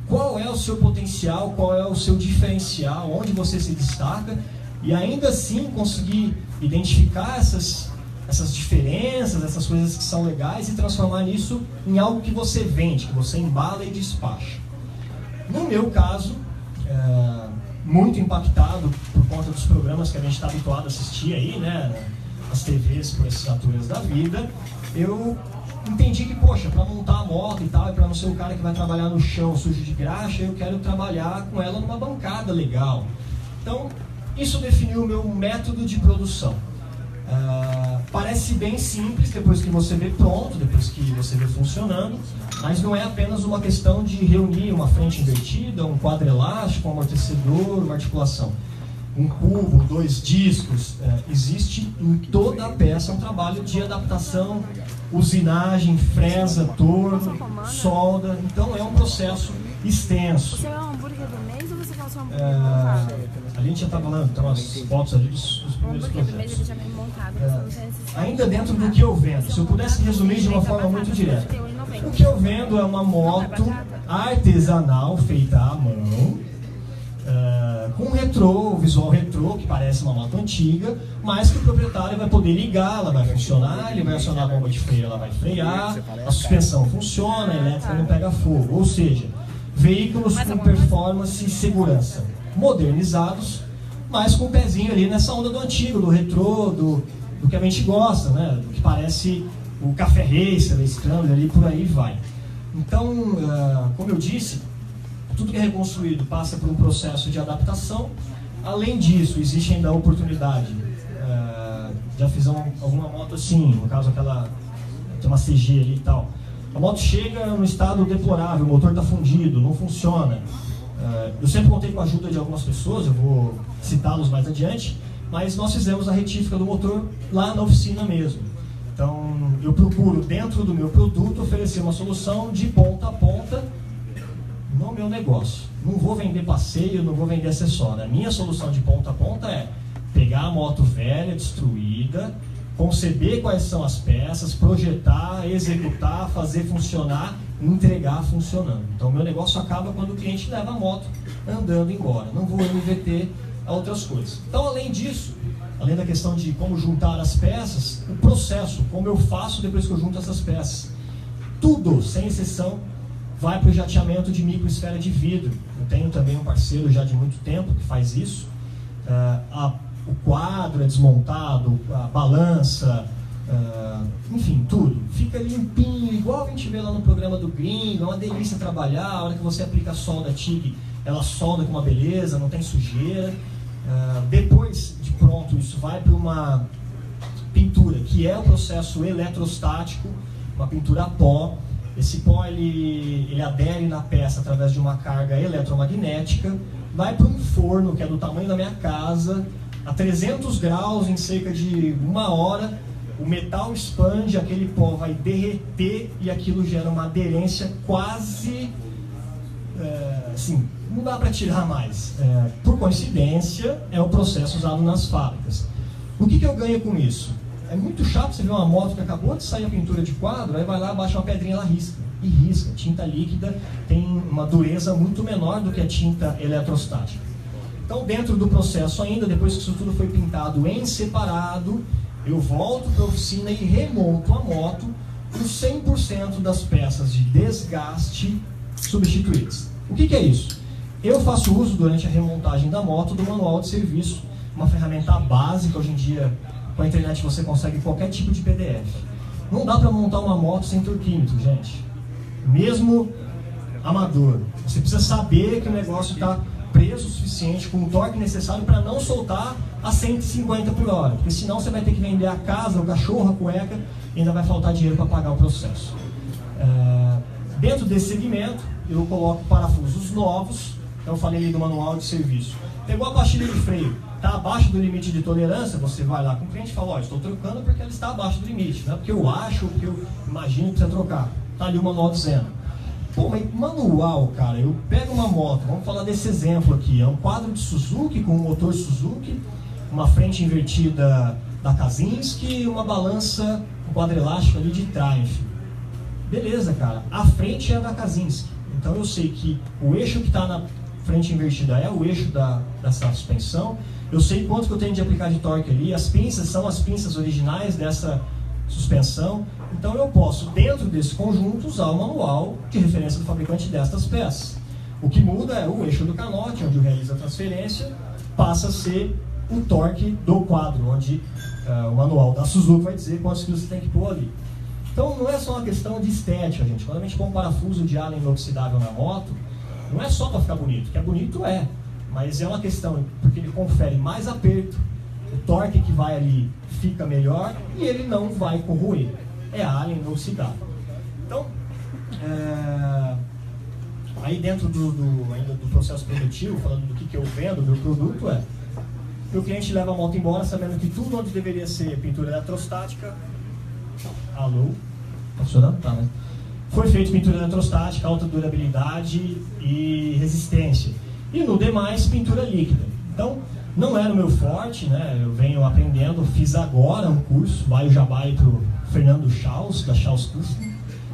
qual é o seu potencial, qual é o seu diferencial, onde você se destaca e ainda assim conseguir identificar essas diferenças, essas coisas que são legais e transformar nisso em algo que você vende, que você embala e despacha. No meu caso, muito impactado por conta dos programas que a gente está habituado a assistir aí, né, nas TVs por essas alturas da vida, eu entendi que, poxa, para montar a moto e tal, e para não ser o cara que vai trabalhar no chão sujo de graxa, eu quero trabalhar com ela numa bancada legal. Então, isso definiu o meu método de produção. Parece bem simples depois que você vê pronto, depois que você vê funcionando, mas não é apenas uma questão de reunir uma frente invertida, um quadro elástico, um amortecedor, uma articulação. Um cubo, 2 discos, existe em toda a peça um trabalho de adaptação, usinagem, fresa, torno, solda, então é um processo extenso. Você é o hambúrguer do mês ou você quer o seu hambúrguer montado? A gente já está falando, tem umas fotos ali dos primeiros O hambúrguer do mês ele projetos. já vem montado, você não tem necessidade. Ainda dentro do que eu vendo, se eu pudesse resumir de uma forma muito direta, o que eu vendo é uma moto artesanal feita à mão, com retrô, visual retrô, que parece uma moto antiga, mas que o proprietário vai poder ligar, ela vai funcionar, ele vai acionar a bomba de freio, ela vai frear, a suspensão funciona, a elétrica não pega fogo. Ou seja, veículos com performance e segurança modernizados, mas com o pezinho ali nessa onda do antigo, do retrô, do que a gente gosta, né? Do que parece o Café Racer, a Scrambler, ali por aí vai. Então, como eu disse, tudo que é reconstruído passa por um processo de adaptação. Além disso, existe ainda a oportunidade. Já fiz alguma moto assim, no caso aquela, tem uma CG ali e tal. A moto chega no estado deplorável, o motor está fundido, não funciona. Eu sempre contei com a ajuda de algumas pessoas, eu vou citá-los mais adiante, mas nós fizemos a retífica do motor lá na oficina mesmo. Então, eu procuro, dentro do meu produto, oferecer uma solução de ponta a ponta no meu negócio. Não vou vender passeio, não vou vender acessório. A minha solução de ponta a ponta é pegar a moto velha, destruída, conceber quais são as peças, projetar, executar, fazer funcionar, entregar funcionando. Então, meu negócio acaba quando o cliente leva a moto andando embora. Não vou MVT a outras coisas. Então, além disso, além da questão de como juntar as peças, o processo, como eu faço depois que eu junto essas peças. Tudo, sem exceção, vai para o jateamento de microesfera de vidro. Eu tenho também um parceiro já de muito tempo que faz isso. O quadro é desmontado, a balança, enfim, tudo. Fica limpinho, igual a gente vê lá no programa do Gringo, é uma delícia trabalhar. A hora que você aplica a solda TIG, ela solda com uma beleza, não tem sujeira. Depois de pronto, isso vai para uma pintura, que é o processo eletrostático, uma pintura a pó. Esse pó ele adere na peça através de uma carga eletromagnética, vai para um forno que é do tamanho da minha casa, a 300 graus, em cerca de 1 hora, o metal expande, aquele pó vai derreter e aquilo gera uma aderência quase, assim, não dá para tirar mais. Por coincidência, é o processo usado nas fábricas. O que eu ganho com isso? É muito chato você ver uma moto que acabou de sair a pintura de quadro, aí vai lá, baixa uma pedrinha, ela risca. E risca. Tinta líquida tem uma dureza muito menor do que a tinta eletrostática. Então, dentro do processo ainda, depois que isso tudo foi pintado em separado, eu volto para a oficina e remonto a moto com 100% das peças de desgaste substituídas. O que é isso? Eu faço uso, durante a remontagem da moto, do manual de serviço, uma ferramenta básica. Hoje em dia, com a internet você consegue qualquer tipo de PDF. Não dá para montar uma moto sem torquímetro, gente. Mesmo amador. Você precisa saber que o negócio está preso o suficiente, com o torque necessário para não soltar a 150 por hora. Porque senão você vai ter que vender a casa, o cachorro, a cueca, e ainda vai faltar dinheiro para pagar o processo. Dentro desse segmento, eu coloco parafusos novos. Então eu falei ali do manual de serviço. Pegou a pastilha de freio, está abaixo do limite de tolerância, você vai lá com o cliente e fala, ó, estou trocando porque ela está abaixo do limite, não é porque eu acho, porque eu imagino que precisa trocar. Está ali o manual dizendo. Pô, mas manual, cara, eu pego uma moto, vamos falar desse exemplo aqui, é um quadro de Suzuki com um motor Suzuki, uma frente invertida da Kazinski e uma balança, um quadro elástico ali de Triumph. Beleza, cara, a frente é da Kazinski, então eu sei que o eixo que está na frente invertida é o eixo dessa suspensão, eu sei quanto que eu tenho de aplicar de torque ali, as pinças são as pinças originais dessa suspensão, então eu posso, dentro desse conjunto, usar o manual de referência do fabricante destas peças. O que muda é o eixo do canote, onde eu realizo a transferência, passa a ser o torque do quadro, onde o manual da Suzuki vai dizer quantos quilos você tem que pôr ali. Então não é só uma questão de estética, gente. Quando a gente põe um parafuso de Allen inoxidável na moto, não é só para ficar bonito, que é bonito mas é uma questão, porque ele confere mais aperto, o torque que vai ali fica melhor e ele não vai corroer. É Allen inoxidável. Então, aí dentro ainda do processo produtivo, falando do que eu vendo, do produto, o cliente leva a moto embora sabendo que tudo onde deveria ser pintura eletrostática, alô, tá funcionando? Tá, né? Foi feito pintura eletrostática, alta durabilidade e resistência. E no demais, pintura líquida. Então, não era o meu forte, né? Eu venho aprendendo, fiz agora um curso, vai o jabá para o Fernando Schaus, da Schaus Custom,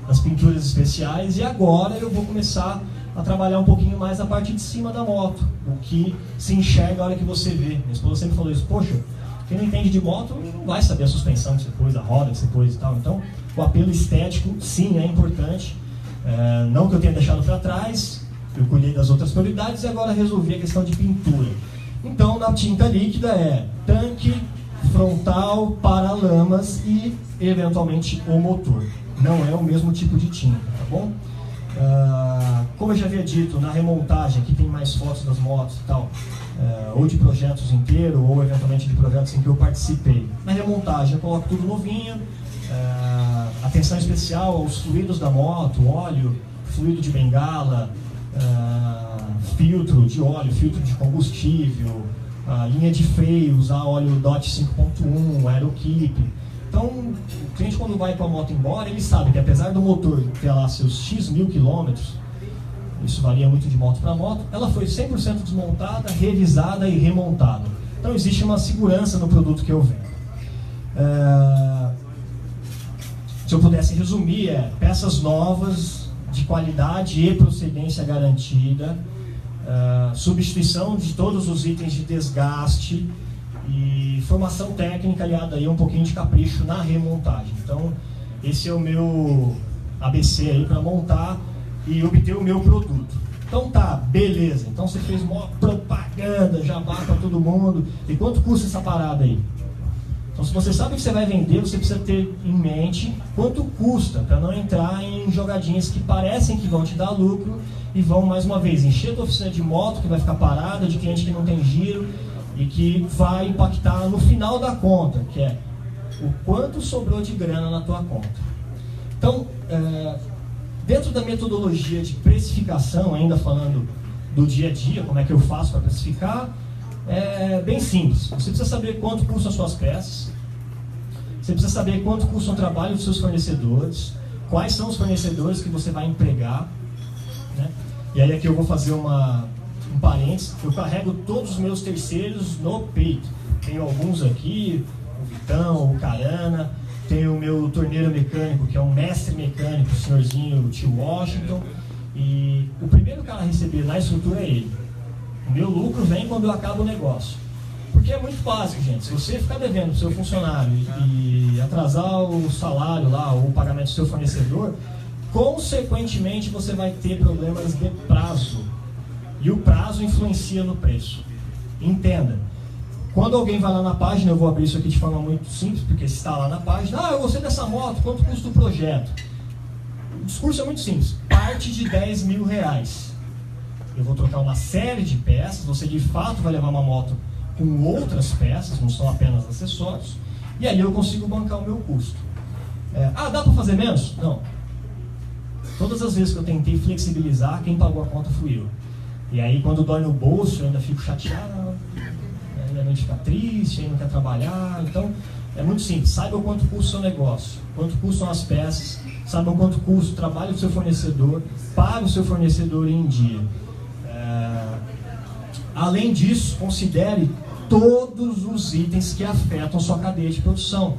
das pinturas especiais, e agora eu vou começar a trabalhar um pouquinho mais a parte de cima da moto, o que se enxerga a hora que você vê. Minha esposa sempre falou isso, poxa, quem não entende de moto não vai saber a suspensão que você pôs, a roda que você pôs e tal. Então, o apelo estético, sim, é importante. Não que eu tenha deixado para trás, eu cuidei das outras prioridades e agora resolvi a questão de pintura. Então, na tinta líquida tanque, frontal, paralamas e, eventualmente, o motor. Não é o mesmo tipo de tinta, tá bom? Como eu já havia dito, na remontagem, aqui tem mais fotos das motos e tal, ou de projetos inteiros, ou eventualmente de projetos em que eu participei. Na remontagem eu coloco tudo novinho, atenção especial aos fluidos da moto, óleo, fluido de bengala, filtro de óleo, filtro de combustível, linha de freio, usar óleo DOT 5.1, aerokeep. Então, o cliente quando vai com a moto embora, ele sabe que apesar do motor ter lá seus X mil quilômetros, isso varia muito de moto para moto, ela foi 100% desmontada, revisada e remontada. Então existe uma segurança no produto que eu vendo. Se eu pudesse resumir, peças novas, de qualidade e procedência garantida, substituição de todos os itens de desgaste e formação técnica aliada aí a um pouquinho de capricho na remontagem. Então, esse é o meu ABC aí para montar e obter o meu produto. Então tá, beleza. Então você fez uma propaganda, jabá para todo mundo. E quanto custa essa parada aí? Então, se você sabe que você vai vender, você precisa ter em mente quanto custa, para não entrar em jogadinhas que parecem que vão te dar lucro e vão, mais uma vez, encher a tua oficina de moto, que vai ficar parada, de cliente que não tem giro e que vai impactar no final da conta, que é o quanto sobrou de grana na tua conta. Então, dentro da metodologia de precificação, ainda falando do dia a dia, como é que eu faço para precificar, é bem simples. Você precisa saber quanto custam as suas peças, você precisa saber quanto custa o trabalho dos seus fornecedores, quais são os fornecedores que você vai empregar, né? E aí aqui eu vou fazer um parênteses, eu carrego todos os meus terceiros no peito. Tenho alguns aqui, o Vitão, o Carana, tenho o meu torneiro mecânico, que é um mestre mecânico, o senhorzinho Tio Washington, e o primeiro cara a receber na estrutura é ele. O meu lucro vem quando eu acabo o negócio. Porque é muito básico, gente. Se você ficar devendo para o seu funcionário e atrasar o salário lá, ou o pagamento do seu fornecedor, consequentemente você vai ter problemas de prazo. E o prazo influencia no preço. Entenda. Quando alguém vai lá na página, eu vou abrir isso aqui de forma muito simples, porque está lá na página, eu gostei dessa moto, quanto custa o projeto? O discurso é muito simples. Parte de R$10.000. Eu vou trocar uma série de peças, você de fato vai levar uma moto com outras peças, não são apenas acessórios, e aí eu consigo bancar o meu custo. Dá para fazer menos? Não. Todas as vezes que eu tentei flexibilizar, quem pagou a conta fui eu. E aí quando dói no bolso, eu ainda fico chateado. instantaneamente fica triste, aí não quer trabalhar. Então, é muito simples. Saiba quanto custa o seu negócio, quanto custam as peças, saiba quanto custa o trabalho do seu fornecedor, pague o seu fornecedor em dia. Além disso, considere todos os itens que afetam sua cadeia de produção.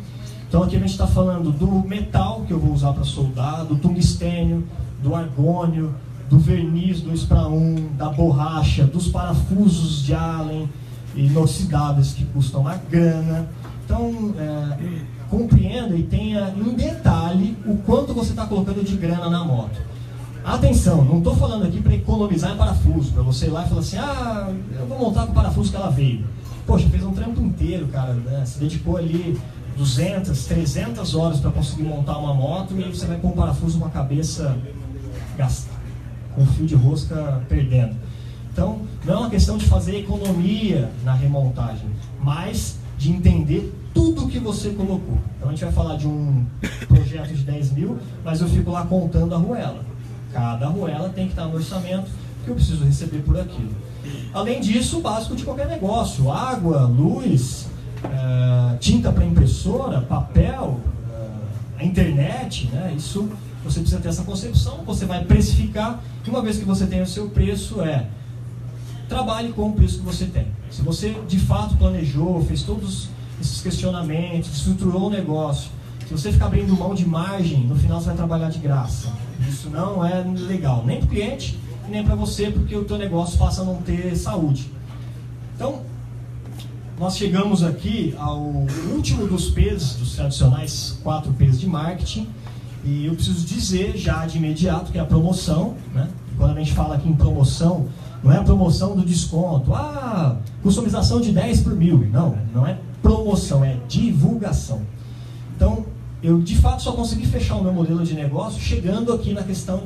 Então aqui a gente está falando do metal que eu vou usar para soldar, do tungstênio, do argônio, do verniz 2:1, da borracha, dos parafusos de Allen inoxidáveis que custam uma grana. Então compreenda e tenha em detalhe o quanto você está colocando de grana na moto. Atenção, não estou falando aqui para economizar em parafuso, para você ir lá e falar assim, eu vou montar com o parafuso que ela veio. Poxa, fez um trampo inteiro, cara, né? Se dedicou ali 200, 300 horas para conseguir montar uma moto e aí você vai pôr um parafuso com a cabeça gasta, com o fio de rosca perdendo. Então, não é uma questão de fazer economia na remontagem, mas de entender tudo que você colocou. Então a gente vai falar de um projeto de 10 mil, mas eu fico lá contando a arruela. Cada arruela tem que estar no orçamento que eu preciso receber por aquilo. Além disso, o básico de qualquer negócio: água, luz, tinta para impressora, papel, a internet, né? Isso você precisa ter essa concepção. Você vai precificar, e uma vez que você tem o seu preço, trabalhe com o preço que você tem. Se você de fato planejou, fez todos esses questionamentos, estruturou o negócio, se você ficar abrindo mão de margem, no final você vai trabalhar de graça. Isso não é legal, nem para o cliente, nem para você, porque o teu negócio passa a não ter saúde. Então, nós chegamos aqui ao último dos P's, dos tradicionais 4 P's de marketing, e eu preciso dizer já de imediato que é a promoção, né? Quando a gente fala aqui em promoção, não é a promoção do desconto, customização de 10 por 1000, não é promoção, é divulgação. Então, eu de fato só consegui fechar o meu modelo de negócio chegando aqui na questão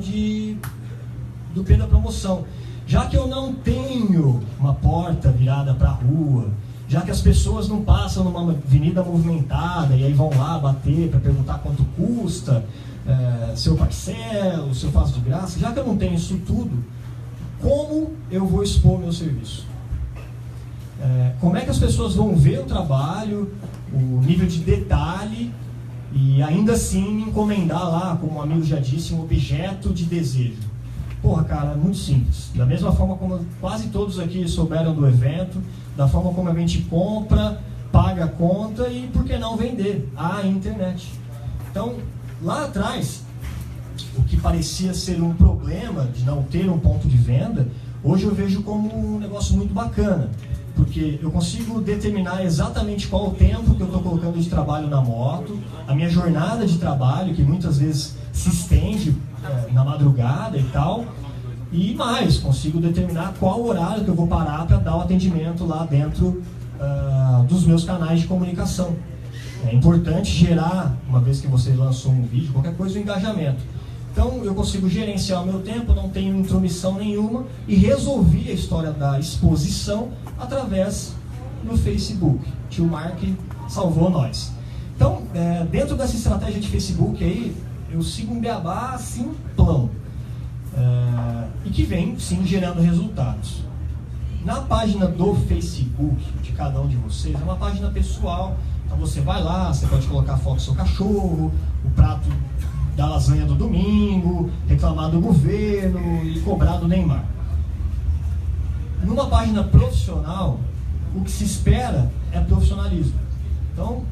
do P da promoção. Já que eu não tenho uma porta virada para a rua, já que as pessoas não passam numa avenida movimentada e aí vão lá bater para perguntar quanto custa, se eu parcelo, se eu faço de graça, já que eu não tenho isso tudo, como eu vou expor meu serviço? Como é que as pessoas vão ver o trabalho, o nível de detalhe, e ainda assim me encomendar lá, como um amigo já disse, um objeto de desejo? Porra, cara, é muito simples. Da mesma forma como quase todos aqui souberam do evento, da forma como a gente compra, paga a conta e, por que não, vender? A internet. Então, lá atrás, o que parecia ser um problema de não ter um ponto de venda, hoje eu vejo como um negócio muito bacana. Porque eu consigo determinar exatamente qual o tempo que eu estou colocando de trabalho na moto, a minha jornada de trabalho, que muitas vezes se estende na madrugada e tal, e mais, consigo determinar qual horário que eu vou parar para dar o atendimento lá dentro dos meus canais de comunicação. É importante gerar, uma vez que você lançou um vídeo, qualquer coisa, o engajamento. Então eu consigo gerenciar o meu tempo, não tenho intromissão nenhuma, e resolvi a história da exposição através do Facebook. Tio Mark salvou nós. Então, dentro dessa estratégia de Facebook aí, eu sigo um beabá simplão, e que vem sim gerando resultados. Na página do Facebook de cada um de vocês, é uma página pessoal. Então você vai lá, você pode colocar a foto do seu cachorro, o prato da lasanha do domingo, reclamar do governo e cobrar do Neymar. Numa página profissional, o que se espera é profissionalismo. Então,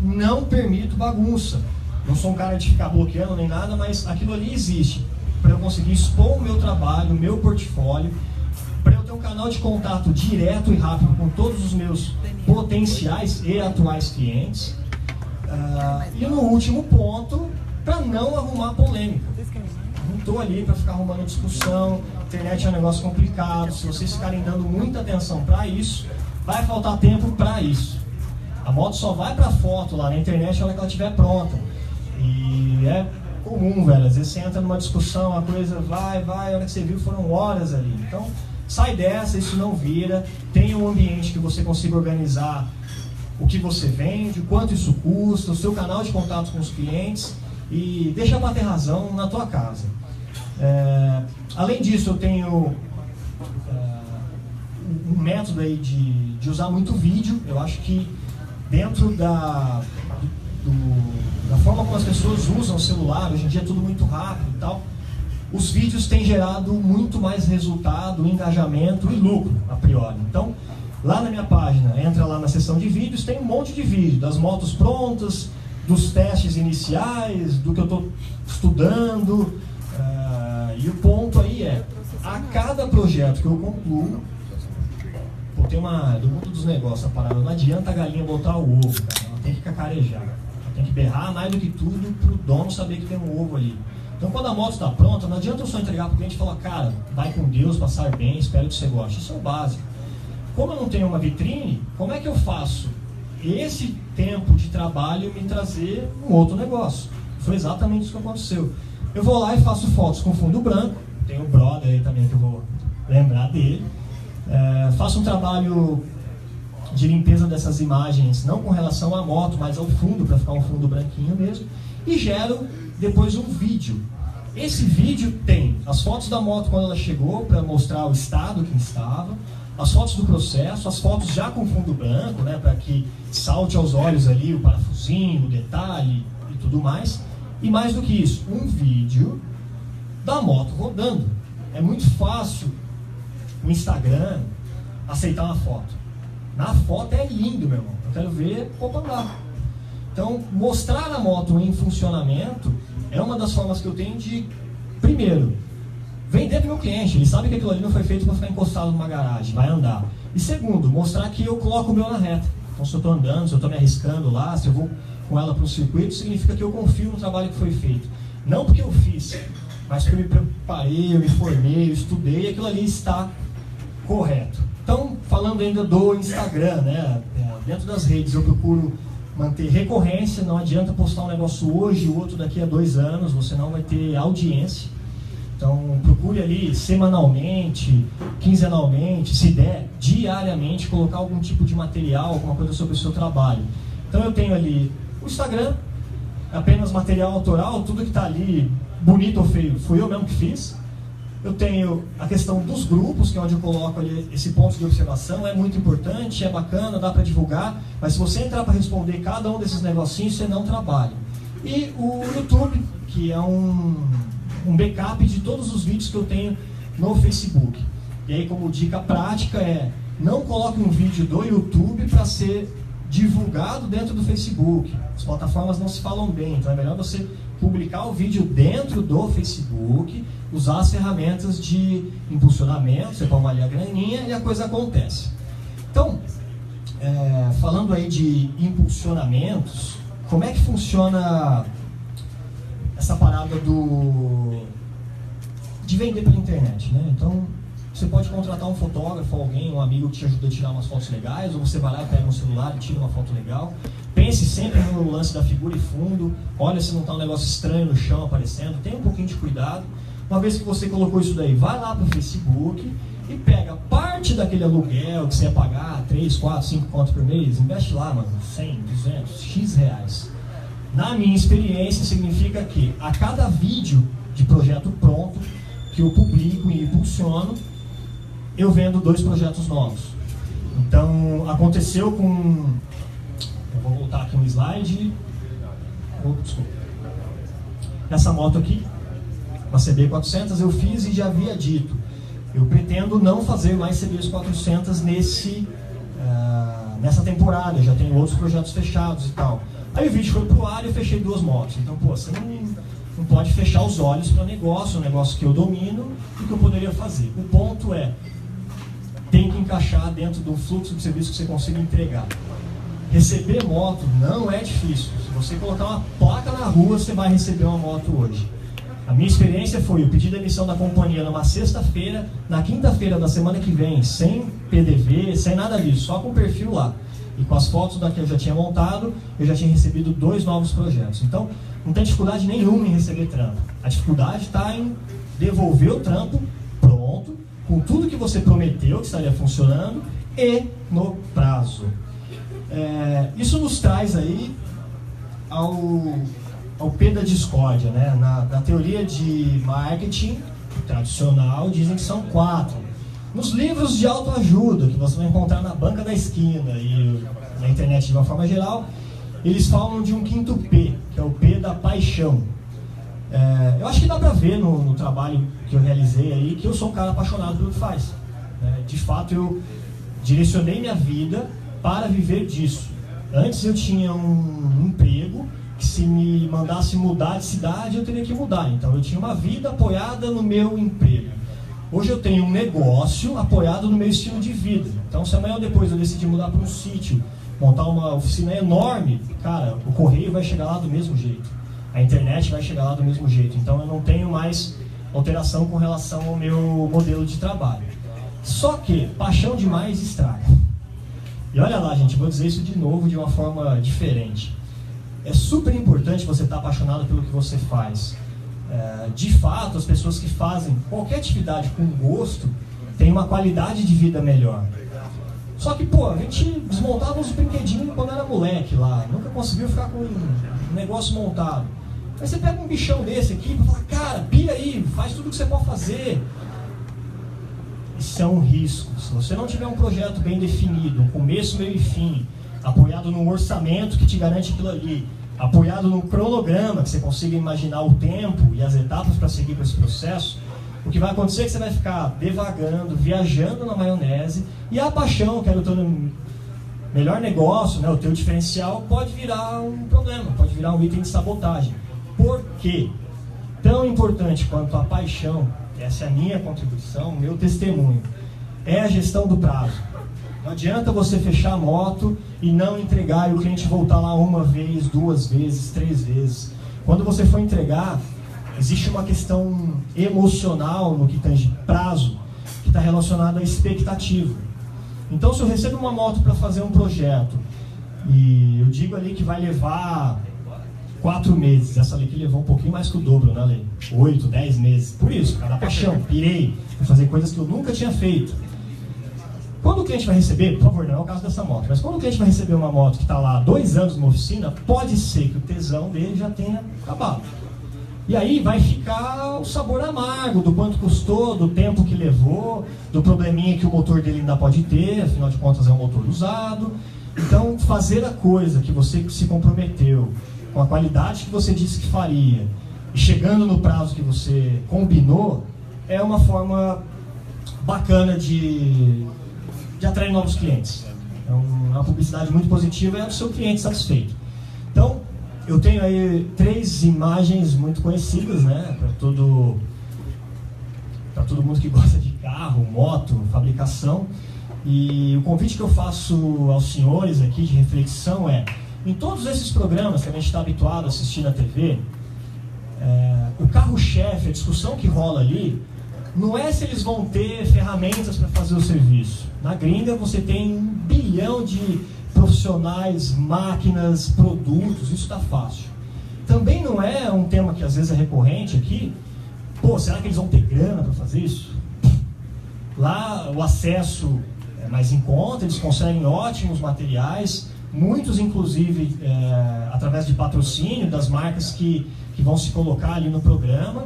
não permito bagunça. Não sou um cara de ficar bloqueando nem nada, mas aquilo ali existe para eu conseguir expor o meu trabalho, o meu portfólio, para eu ter um canal de contato direto e rápido com todos os meus potenciais e atuais clientes. E no último ponto, para não arrumar polêmica. Não estou ali para ficar arrumando discussão. Internet é um negócio complicado. Se vocês ficarem dando muita atenção para isso, vai faltar tempo para isso. A moto só vai para foto lá na internet na hora que ela estiver pronta. E é comum, velho. Às vezes você entra numa discussão, a coisa vai, a hora que você viu foram horas ali. Então, sai dessa, isso não vira. Tenha um ambiente que você consiga organizar o que você vende, o quanto isso custa, o seu canal de contato com os clientes, e deixa pra ter razão na tua casa. Além disso, eu tenho um método aí de de usar muito vídeo. Eu acho que dentro da forma como as pessoas usam o celular, hoje em dia é tudo muito rápido e tal, os vídeos têm gerado muito mais resultado, engajamento e lucro, a priori. Então, lá na minha página, entra lá na seção de vídeos, tem um monte de vídeo, das motos prontas, dos testes iniciais, do que eu estou estudando, e o ponto aí é, a cada projeto que eu concluo, tem do mundo dos negócios a parada, não adianta a galinha botar o ovo, cara, ela tem que cacarejar, ela tem que berrar mais do que tudo para o dono saber que tem um ovo ali. Então quando a moto está pronta, não adianta eu só entregar para o cliente e falar, cara, vai com Deus, passar bem, espero que você goste. Isso é o básico. Como eu não tenho uma vitrine, como é que eu faço esse tempo de trabalho me trazer um outro negócio? Foi exatamente isso que aconteceu. Eu vou lá e faço fotos com fundo branco, tem o brother aí também que eu vou lembrar dele. Faço um trabalho de limpeza dessas imagens, não com relação à moto, mas ao fundo, para ficar um fundo branquinho mesmo, e gero depois um vídeo. Esse vídeo tem as fotos da moto quando ela chegou, para mostrar o estado que estava, as fotos do processo, as fotos já com fundo branco, né, para que salte aos olhos ali o parafusinho, o detalhe e tudo mais. E mais do que isso, um vídeo da moto rodando. É muito fácil o Instagram aceitar uma foto. Na foto é lindo, meu irmão. Eu quero ver, opa lá. Então, mostrar a moto em funcionamento é uma das formas que eu tenho de, primeiro, vender para o meu cliente. Ele sabe que aquilo ali não foi feito para ficar encostado numa garagem, vai andar. E segundo, mostrar que eu coloco o meu na reta. Então, se eu estou andando, se eu estou me arriscando lá, se eu vou com ela para um circuito, significa que eu confio no trabalho que foi feito. Não porque eu fiz, mas porque eu me preparei, eu me formei, eu estudei, e aquilo ali está correto. Então, falando ainda do Instagram, né, dentro das redes eu procuro manter recorrência, não adianta postar um negócio hoje e o outro daqui a 2 anos, você não vai ter audiência. Então, procure ali semanalmente, quinzenalmente, se der, diariamente, colocar algum tipo de material, alguma coisa sobre o seu trabalho. Então, eu tenho ali o Instagram, apenas material autoral, tudo que está ali, bonito ou feio, fui eu mesmo que fiz. Eu tenho a questão dos grupos, que é onde eu coloco ali esse ponto de observação, é muito importante, é bacana, dá para divulgar, mas se você entrar para responder cada um desses negocinhos, você não trabalha. E o YouTube, que é um backup de todos os vídeos que eu tenho no Facebook. E aí, como dica prática, não coloque um vídeo do YouTube para ser divulgado dentro do Facebook. As plataformas não se falam bem, então é melhor você publicar o vídeo dentro do Facebook, usar as ferramentas de impulsionamento, você toma ali a graninha e a coisa acontece. Então, falando aí de impulsionamentos, como é que funciona essa parada de vender pela internet, né? Então, você pode contratar um fotógrafo, alguém, um amigo que te ajuda a tirar umas fotos legais, ou você vai lá e pega um celular e tira uma foto legal. Pense sempre no lance da figura e fundo, olha se não está um negócio estranho no chão aparecendo, tenha um pouquinho de cuidado. Uma vez que você colocou isso daí, vai lá para o Facebook e pega parte daquele aluguel que você ia pagar, 3, 4, 5 contos por mês, investe lá, mano, 100, 200, X reais. Na minha experiência, significa que a cada vídeo de projeto pronto que eu publico e impulsiono, eu vendo 2 projetos novos. Então, aconteceu com... Eu vou voltar aqui um slide. Desculpa. Essa moto aqui, uma CB400, eu fiz e já havia dito. Eu pretendo não fazer mais CB400 nessa temporada. Já tenho outros projetos fechados e tal. Aí o vídeo foi pro ar e eu fechei 2 motos. Então, pô, você não pode fechar os olhos para negócio, um negócio que eu domino e que eu poderia fazer. O ponto tem que encaixar dentro de um fluxo de serviço que você consiga entregar. Receber moto não é difícil. Se você colocar uma placa na rua, você vai receber uma moto hoje. A minha experiência foi, eu pedi demissão da companhia numa sexta-feira, na quinta-feira da semana que vem, sem PDV, sem nada disso, só com o perfil lá. E com as fotos que eu já tinha montado, eu já tinha recebido 2 novos projetos. Então, não tem dificuldade nenhuma em receber trampo. A dificuldade está em devolver o trampo pronto, com tudo que você prometeu que estaria funcionando e no prazo. Isso nos traz aí ao P da discórdia, né? Na teoria de marketing tradicional dizem que são 4. Nos livros de autoajuda, que você vai encontrar na banca da esquina e na internet de uma forma geral, eles falam de um 5º P, que é o P da paixão. Eu acho que dá pra ver no trabalho que eu realizei aí, que eu sou um cara apaixonado pelo que faz. De fato, eu direcionei minha vida para viver disso. Antes eu tinha um emprego que, se me mandasse mudar de cidade, eu teria que mudar. Então eu tinha uma vida apoiada no meu emprego. Hoje eu tenho um negócio apoiado no meu estilo de vida. Então, se amanhã ou depois eu decidir mudar para um sítio, montar uma oficina enorme, cara, o correio vai chegar lá do mesmo jeito. A internet vai chegar lá do mesmo jeito. Então eu não tenho mais alteração com relação ao meu modelo de trabalho. Só que paixão demais estraga. E olha lá, gente, vou dizer isso de novo de uma forma diferente. É super importante você estar apaixonado pelo que você faz. De fato, as pessoas que fazem qualquer atividade com gosto têm uma qualidade de vida melhor. Só que, pô, a gente desmontava uns brinquedinhos quando era moleque lá, nunca conseguiu ficar com um negócio montado. Aí você pega um bichão desse aqui e fala, cara, pira aí, faz tudo que você pode fazer. Isso é um risco. Se você não tiver um projeto bem definido, um começo, meio e fim, apoiado num orçamento que te garante aquilo ali, apoiado num cronograma que você consiga imaginar o tempo e as etapas para seguir com esse processo, o que vai acontecer é que você vai ficar devagando, viajando na maionese, e a paixão, que era o teu melhor negócio, né, o teu diferencial, pode virar um problema, pode virar um item de sabotagem. Por quê? Tão importante quanto a paixão, essa é a minha contribuição, o meu testemunho, é a gestão do prazo. Não adianta você fechar a moto e não entregar e o cliente voltar lá uma vez, 2 vezes, 3 vezes. Quando você for entregar, existe uma questão emocional no que tange prazo, que está relacionada à expectativa. Então, se eu recebo uma moto para fazer um projeto, e eu digo ali que vai levar 4 meses, essa ali que levou um pouquinho mais que o dobro, né, Lê? 8, 10 meses. Por isso, cara, paixão, pirei, vou fazer coisas que eu nunca tinha feito. Quando o cliente vai receber, por favor, não é o caso dessa moto, mas quando o cliente vai receber uma moto que está lá há 2 anos numa oficina, pode ser que o tesão dele já tenha acabado. E aí vai ficar o sabor amargo do quanto custou, do tempo que levou, do probleminha que o motor dele ainda pode ter, afinal de contas é um motor usado. Então, fazer a coisa que você se comprometeu, com a qualidade que você disse que faria, e chegando no prazo que você combinou, é uma forma bacana de atrair novos clientes. É uma publicidade muito positiva e é o seu cliente satisfeito. Então, eu tenho aí 3 imagens muito conhecidas, né, para todo mundo que gosta de carro, moto, fabricação. E o convite que eu faço aos senhores aqui de reflexão é, em todos esses programas que a gente está habituado a assistir na TV, o carro-chefe, a discussão que rola ali, não é se eles vão ter ferramentas para fazer o serviço. Na gringa você tem 1 bilhão de profissionais, máquinas, produtos, isso está fácil. Também não é um tema que às vezes é recorrente aqui, pô, será que eles vão ter grana para fazer isso? Lá o acesso é mais em conta, eles conseguem ótimos materiais, muitos inclusive através de patrocínio das marcas que vão se colocar ali no programa,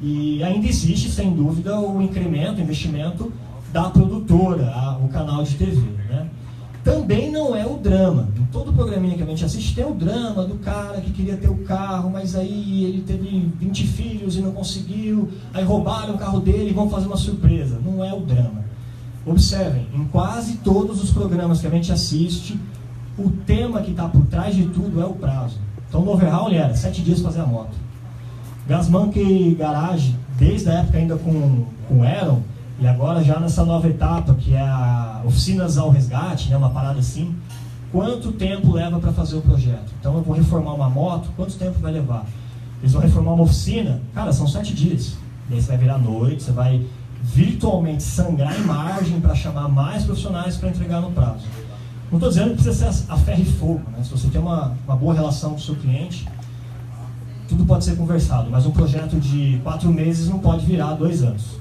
e ainda existe, sem dúvida, o incremento, o investimento da produtora, o canal de TV, né? Também não é o drama. Em todo programinha que a gente assiste tem o drama do cara que queria ter o carro, mas aí ele teve 20 filhos e não conseguiu, aí roubaram o carro dele e vão fazer uma surpresa. Não é o drama. Observem, em quase todos os programas que a gente assiste, o tema que está por trás de tudo é o prazo. Então no overhaul era 7 dias para fazer a moto. Gasmonkey Garage, desde a época ainda com Aaron, e agora já nessa nova etapa, que é a oficinas ao resgate, né, uma parada assim, quanto tempo leva para fazer o projeto? Então eu vou reformar uma moto, quanto tempo vai levar? Eles vão reformar uma oficina, cara, são 7 dias. E aí você vai virar noite, você vai virtualmente sangrar em margem para chamar mais profissionais para entregar no prazo. Não estou dizendo que precisa ser a ferro e fogo, né? Se você tem uma boa relação com o seu cliente, tudo pode ser conversado, mas um projeto de 4 meses não pode virar 2 anos.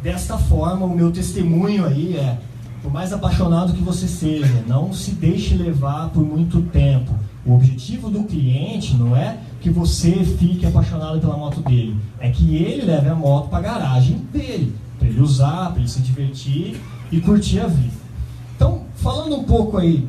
Desta forma, o meu testemunho aí é, por mais apaixonado que você seja, não se deixe levar por muito tempo. O objetivo do cliente não é que você fique apaixonado pela moto dele. É que ele leve a moto para a garagem dele, para ele usar, para ele se divertir e curtir a vida. Então, falando um pouco aí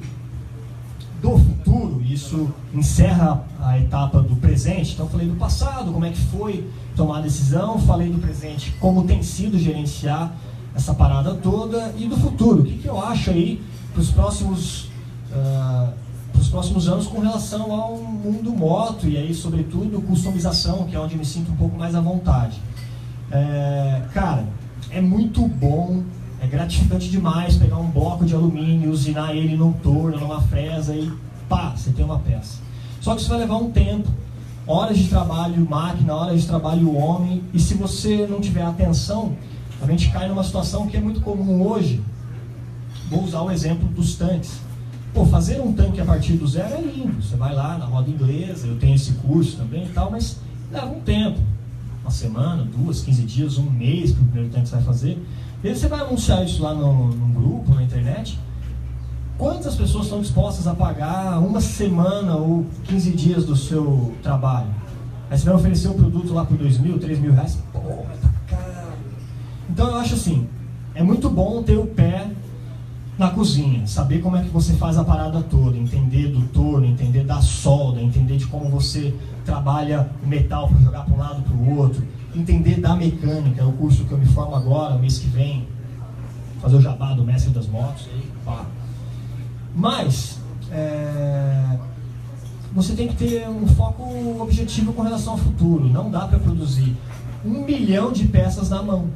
do futuro, isso encerra a etapa do presente. Então, falei do passado, como é que foi tomar a decisão, falei do presente, como tem sido gerenciar essa parada toda, e do futuro, o que eu acho aí para os próximos anos com relação ao mundo moto, e aí, sobretudo, customização, que é onde eu me sinto um pouco mais à vontade. Cara, é muito bom, é gratificante demais pegar um bloco de alumínio, usinar ele num torno, numa fresa, e pá, você tem uma peça. Só que isso vai levar um tempo, horas de trabalho máquina, horas de trabalho homem, e se você não tiver atenção, a gente cai numa situação que é muito comum hoje. Vou usar o exemplo dos tanques. Pô, fazer um tanque a partir do zero é lindo. Você vai lá na roda inglesa, eu tenho esse curso também e tal, mas leva um tempo. Uma semana, 2, 15 dias, um mês para o primeiro tanque que você vai fazer. E aí você vai anunciar isso lá num grupo, na internet. Quantas pessoas estão dispostas a pagar uma semana ou 15 dias do seu trabalho? Aí você vai oferecer um produto lá por R$2.000, R$3.000. Pô, tá caro. Então eu acho assim, é muito bom ter o pé na cozinha, saber como é que você faz a parada toda, entender do torno, entender da solda, entender de como você trabalha o metal para jogar para um lado para o outro, entender da mecânica, é o curso que eu me formo agora, mês que vem, fazer o jabá do mestre das motos, pá. Mas você tem que ter um foco objetivo com relação ao futuro. Não dá para produzir 1 milhão de peças na mão.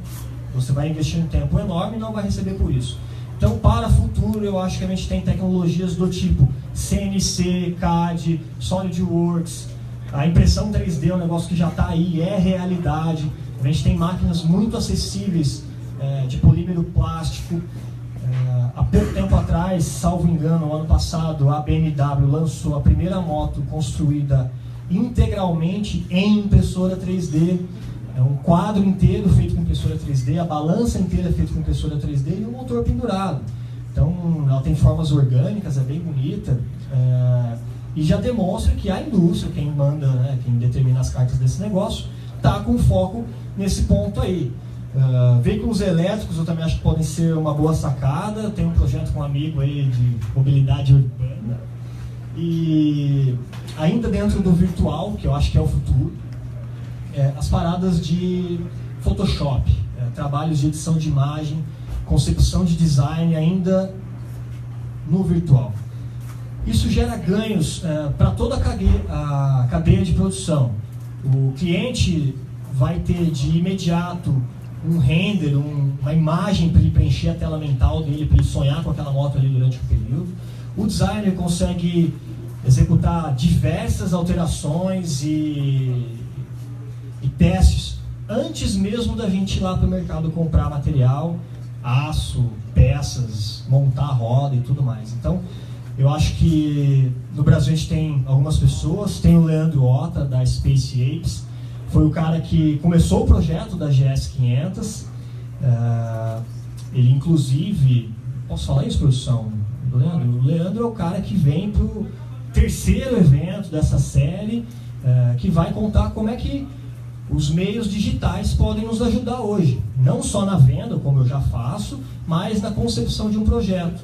Você vai investir um tempo enorme e não vai receber por isso. Então, para o futuro, eu acho que a gente tem tecnologias do tipo CNC, CAD, SolidWorks. A impressão 3D é um negócio que já está aí, é realidade. A gente tem máquinas muito acessíveis de polímero plástico. Há pouco tempo atrás, salvo engano, no ano passado, a BMW lançou a primeira moto construída integralmente em impressora 3D. É um quadro inteiro feito com impressora 3D, a balança inteira é feita com impressora 3D e o motor pendurado. Então, ela tem formas orgânicas, é bem bonita, e já demonstra que a indústria, quem manda, né, quem determina as cartas desse negócio, está com foco nesse ponto aí. Veículos elétricos eu também acho que podem ser uma boa sacada. Eu tenho um projeto com um amigo aí de mobilidade urbana, e ainda dentro do virtual, que eu acho que é o futuro, as paradas de Photoshop, trabalhos de edição de imagem, concepção de design ainda no virtual. Isso gera ganhos para toda a cadeia de produção. O cliente vai ter de imediato um render, uma imagem para ele preencher a tela mental dele, para ele sonhar com aquela moto ali durante o período. O designer consegue executar diversas alterações e testes antes mesmo da gente ir lá para o mercado comprar material, aço, peças, montar a roda e tudo mais. Então, eu acho que no Brasil a gente tem algumas pessoas, tem o Leandro Ota, da Space Apes, foi o cara que começou o projeto da GS500, ele inclusive, posso falar isso, produção? O Leandro é o cara que vem para o terceiro evento dessa série, que vai contar como é que os meios digitais podem nos ajudar hoje, não só na venda, como eu já faço, mas na concepção de um projeto.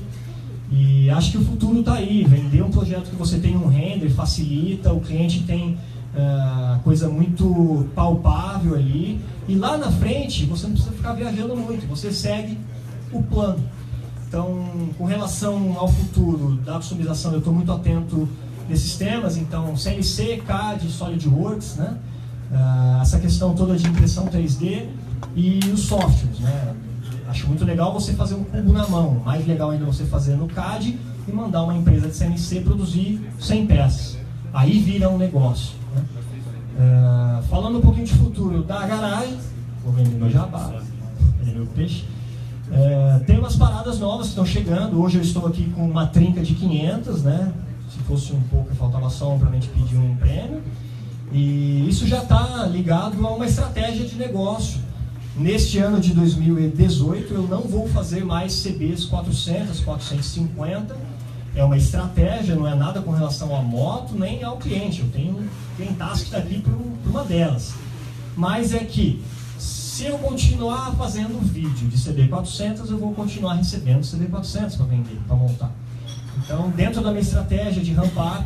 E acho que o futuro está aí. Vender um projeto que você tem um render facilita, o cliente tem coisa muito palpável ali, e lá na frente você não precisa ficar viajando muito, você segue o plano. Então, com relação ao futuro da customização, eu estou muito atento nesses temas. Então, CNC, CAD, SolidWorks, né? Essa questão toda de impressão 3D e os softwares, né? Acho muito legal você fazer um cubo na mão, mais legal ainda você fazer no CAD e mandar uma empresa de CNC produzir 100 peças. Aí vira um negócio, né? Falando um pouquinho de futuro da garagem, vou vender meu jabá, vender meu peixe. Tem umas paradas novas que estão chegando. Hoje eu estou aqui com uma trinca de 500, né? Se fosse um pouco, faltava só um para a gente pedir um prêmio. E isso já está ligado a uma estratégia de negócio. Neste ano de 2018 eu não vou fazer mais CBs 400, 450, é uma estratégia, não é nada com relação à moto nem ao cliente. Eu tenho um clientaço que está aqui por uma delas. Mas é que, se eu continuar fazendo vídeo de CB400, eu vou continuar recebendo CB400 para vender, para montar. Então, dentro da minha estratégia de ramp-up,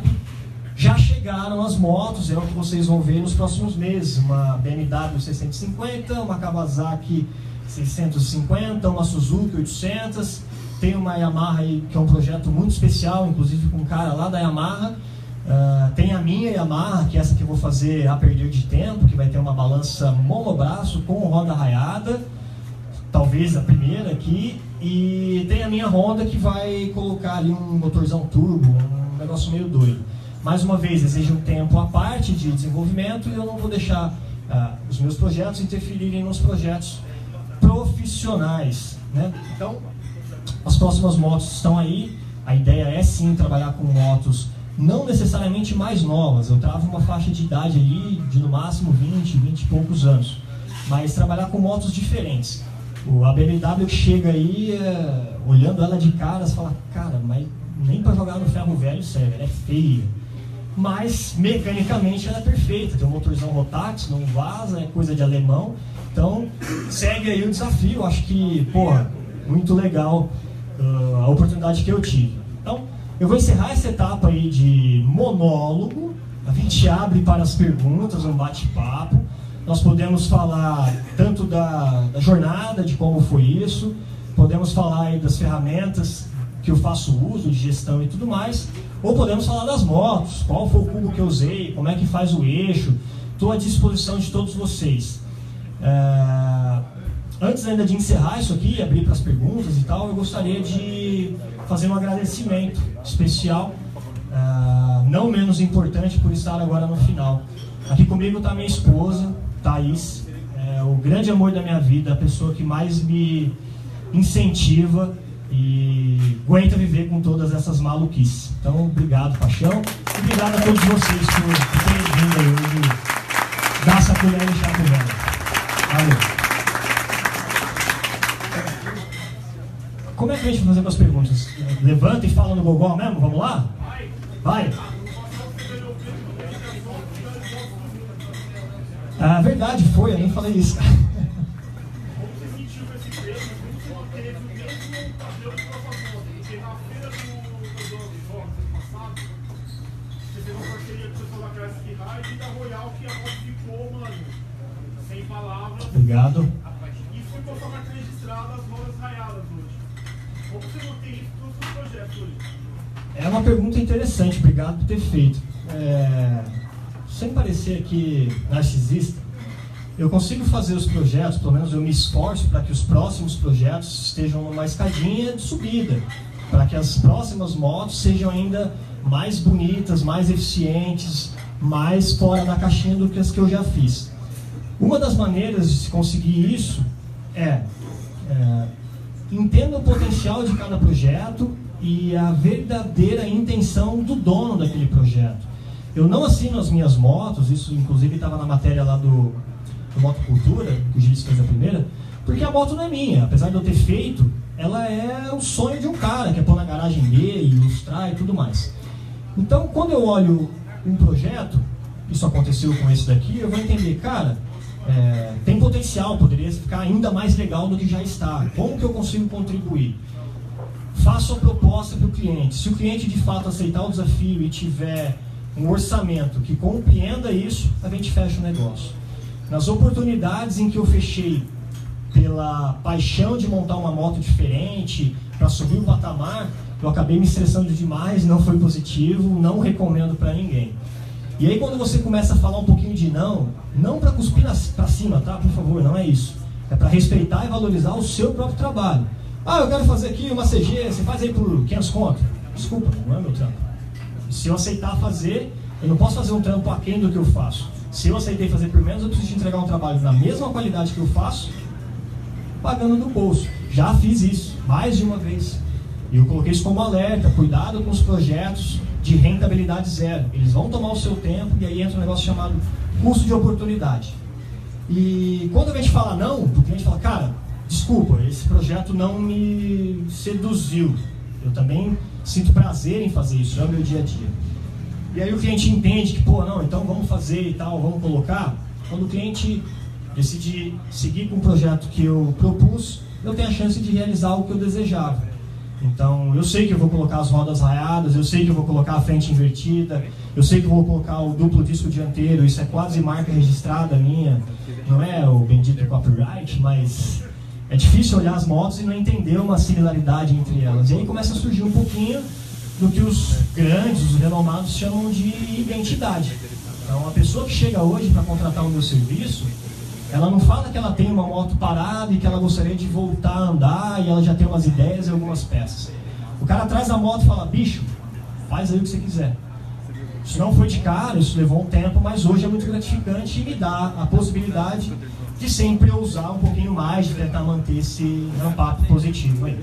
já chegaram as motos, é o que vocês vão ver nos próximos meses. Uma BMW 650, uma Kawasaki 650, uma Suzuki 800. Tem uma Yamaha aí, que é um projeto muito especial, inclusive com um cara lá da Yamaha. Tem a minha Yamaha, que é essa que eu vou fazer a perder de tempo, que vai ter uma balança monobraço com roda raiada, talvez a primeira aqui. E tem a minha Honda, que vai colocar ali um motorzão turbo, um negócio meio doido. Mais uma vez, exige um tempo à parte de desenvolvimento e eu não vou deixar os meus projetos interferirem nos projetos profissionais, né? Então, as próximas motos estão aí. A ideia é sim trabalhar com motos não necessariamente mais novas. Eu travo uma faixa de idade ali de no máximo 20 e poucos anos, mas trabalhar com motos diferentes. A BMW chega aí, olhando ela de cara, você fala, cara, mas nem para jogar no ferro velho serve, ela é feia. Mas mecanicamente ela é perfeita, tem um motorzão Rotax, não vaza, é coisa de alemão. Então segue aí o desafio. Acho que, porra, muito legal a oportunidade que eu tive. Então eu vou encerrar essa etapa aí de monólogo. A gente abre para as perguntas, um bate-papo. Nós podemos falar tanto da jornada, de como foi isso, podemos falar aí das ferramentas que eu faço uso, de gestão e tudo mais, ou podemos falar das motos, qual foi o cubo que eu usei, como é que faz o eixo. Estou à disposição de todos vocês. Antes ainda de encerrar isso aqui, abrir para as perguntas e tal, eu gostaria de fazer um agradecimento especial, não menos importante por estar agora no final. Aqui comigo está minha esposa, Thaís, o grande amor da minha vida, a pessoa que mais me incentiva e aguenta viver com todas essas maluquices. Então, obrigado, paixão, e obrigado a todos vocês por terem vindo aí hoje dar essa colher e chá com ela. Valeu. Como é que a gente vai fazer com as perguntas? Levanta e fala no gogó mesmo? Vamos lá? Vai! A verdade foi, eu nem falei isso. Como você sentiu esse treino? Como você teve o mesmo padrão de proposta? Porque na feira do jogos passado, você fez uma parceria com o pessoal da Classic Ride e da Royal, que a moto ficou, mano, sem palavras. Obrigado. E ficou só marca registrada as rodas raiadas hoje. Como você mantém isso nos seus projetos hoje? É uma pergunta interessante, obrigado por ter feito. Sem parecer aqui narcisista, eu consigo fazer os projetos, pelo menos eu me esforço para que os próximos projetos estejam numa escadinha de subida, para que as próximas motos sejam ainda mais bonitas, mais eficientes, mais fora da caixinha do que as que eu já fiz. Uma das maneiras de se conseguir isso entenda o potencial de cada projeto e a verdadeira intenção do dono daquele projeto. Eu não assino as minhas motos, isso inclusive estava na matéria lá do Motocultura, que o Gilles fez a primeira, porque a moto não é minha. Apesar de eu ter feito, ela é o sonho de um cara, que é pôr na garagem dele, ilustrar e tudo mais. Então, quando eu olho um projeto, isso aconteceu com esse daqui, eu vou entender, cara, tem potencial, poderia ficar ainda mais legal do que já está. Como que eu consigo contribuir? Faço a proposta para o cliente. Se o cliente de fato aceitar o desafio e tiver um orçamento que compreenda isso, a gente fecha o negócio. Nas oportunidades em que eu fechei pela paixão de montar uma moto diferente, para subir o patamar, eu acabei me estressando demais, não foi positivo, não recomendo para ninguém. E aí quando você começa a falar um pouquinho de não para cuspir para cima, tá? Por favor, não é isso. É para respeitar e valorizar o seu próprio trabalho. Eu quero fazer aqui uma CG, você faz aí por 500 conto. Desculpa, não é meu trampo. Se eu aceitar fazer, eu não posso fazer um trampo aquém do que eu faço. Se eu aceitei fazer por menos, eu preciso entregar um trabalho na mesma qualidade que eu faço, pagando do bolso. Já fiz isso, mais de uma vez. E eu coloquei isso como alerta, cuidado com os projetos de rentabilidade zero. Eles vão tomar o seu tempo e aí entra um negócio chamado custo de oportunidade. E quando a gente fala não, o cliente fala, cara, desculpa, esse projeto não me seduziu. Eu também sinto prazer em fazer isso, é o meu dia a dia. E aí o cliente entende que, pô, não, então vamos fazer e tal, vamos colocar. Quando o cliente decide seguir com o projeto que eu propus, eu tenho a chance de realizar o que eu desejava. Então, eu sei que eu vou colocar as rodas raiadas, eu sei que eu vou colocar a frente invertida, eu sei que eu vou colocar o duplo disco dianteiro, isso é quase marca registrada minha, não é o bendito copyright, mas é difícil olhar as motos e não entender uma similaridade entre elas. E aí começa a surgir um pouquinho do que os grandes, os renomados chamam de identidade. Então, a pessoa que chega hoje para contratar o meu serviço, ela não fala que ela tem uma moto parada e que ela gostaria de voltar a andar e ela já tem umas ideias e algumas peças. O cara traz a moto e fala, bicho, faz aí o que você quiser. Isso não foi de cara, isso levou um tempo, mas hoje é muito gratificante e me dá a possibilidade de sempre ousar um pouquinho mais, de tentar manter esse ramp-up positivo aí.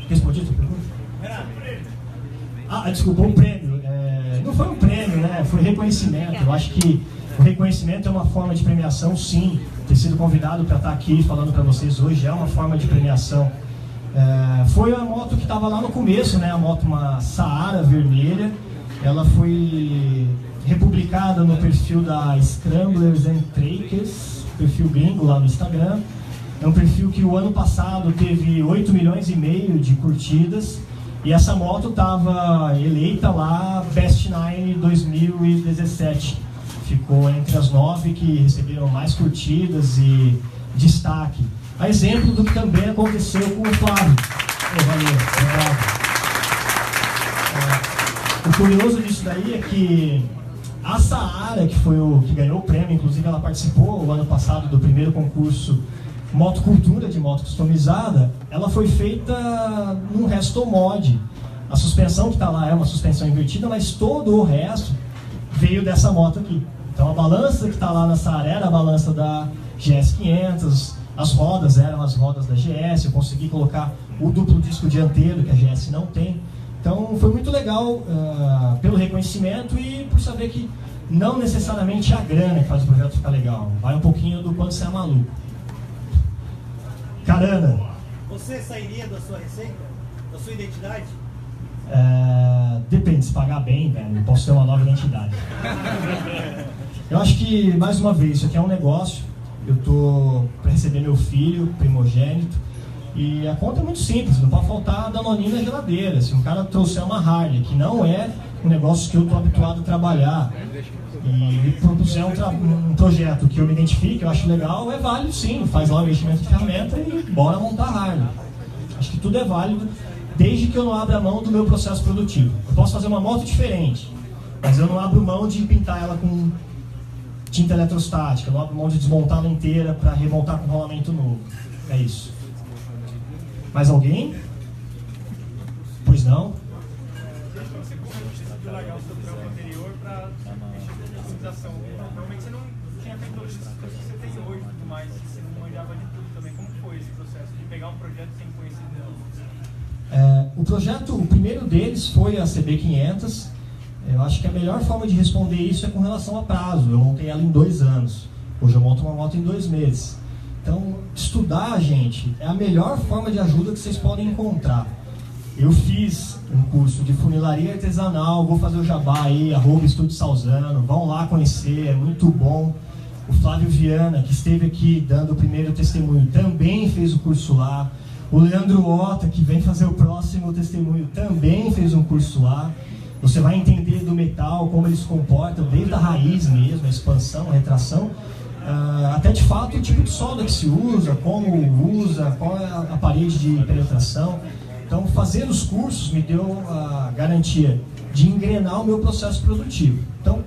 Respondi a tua pergunta? Ah, desculpa, um prêmio. Não foi um prêmio, né? Foi reconhecimento. Eu acho que o reconhecimento é uma forma de premiação, sim. Ter sido convidado para estar aqui falando para vocês hoje é uma forma de premiação. Foi a moto que estava lá no começo, né? A moto, uma Saara vermelha. Ela foi republicada no perfil da Scramblers and Trackers, perfil gringo lá no Instagram. É um perfil que o ano passado teve 8,5 milhões de curtidas. E essa moto estava eleita lá Best Nine 2017. Ficou entre as 9 que receberam mais curtidas e destaque. A exemplo do que também aconteceu com o Flávio. Valeu, obrigado. O curioso disso daí é que a Saara, que foi o que ganhou o prêmio, inclusive ela participou o ano passado do primeiro concurso Motocultura de moto customizada, ela foi feita num resto mod. A suspensão que está lá é uma suspensão invertida, mas todo o resto veio dessa moto aqui. Então a balança que está lá na Saara era a balança da GS 500, as rodas eram as rodas da GS, eu consegui colocar o duplo disco dianteiro que a GS não tem. Então foi muito legal pelo reconhecimento e por saber que não necessariamente é a grana que faz o projeto ficar legal, vai um pouquinho do quanto você é maluco. Carana. Você sairia da sua receita? Da sua identidade? Depende, se pagar bem, velho, eu posso ter uma nova identidade. Eu acho que, mais uma vez, isso aqui é um negócio. Eu tô para receber meu filho, primogênito, e a conta é muito simples, não pode faltar a Danoninho na geladeira. Se um cara trouxer uma Harley, que não é um negócio que eu tô habituado a trabalhar, e me propuser um projeto que eu me identifique, eu acho legal, é válido sim, faz lá o investimento de ferramenta e bora montar a Harley. Acho que tudo é válido, desde que eu não abra mão do meu processo produtivo. Eu posso fazer uma moto diferente, mas eu não abro mão de pintar ela com tinta eletrostática, eu não abro mão de desmontá-la inteira para remontar com rolamento novo. É isso. Mais alguém? Pois não? Normalmente você não tinha tecnologia que você tem hoje e tudo mais, você não manjava de tudo também. Como foi esse processo de pegar um projeto sem conhecer dela? O projeto, o primeiro deles foi a CB500. Eu acho que a melhor forma de responder isso é com relação a prazo. Eu montei ela em 2 anos. Hoje eu monto uma moto em 2 meses. Então, estudar, gente, é a melhor forma de ajuda que vocês podem encontrar. Eu fiz um curso de funilaria artesanal, vou fazer o jabá aí, @Estúdio Salzano, vão lá conhecer, é muito bom. O Flávio Viana, que esteve aqui dando o primeiro testemunho, também fez o curso lá. O Leandro Ota, que vem fazer o próximo testemunho, também fez um curso lá. Você vai entender do metal, como ele se comporta, desde a raiz mesmo, a expansão, a retração, até de fato o tipo de solda que se usa, como usa, qual é a parede de penetração. Então, fazer os cursos me deu a garantia de engrenar o meu processo produtivo. Então,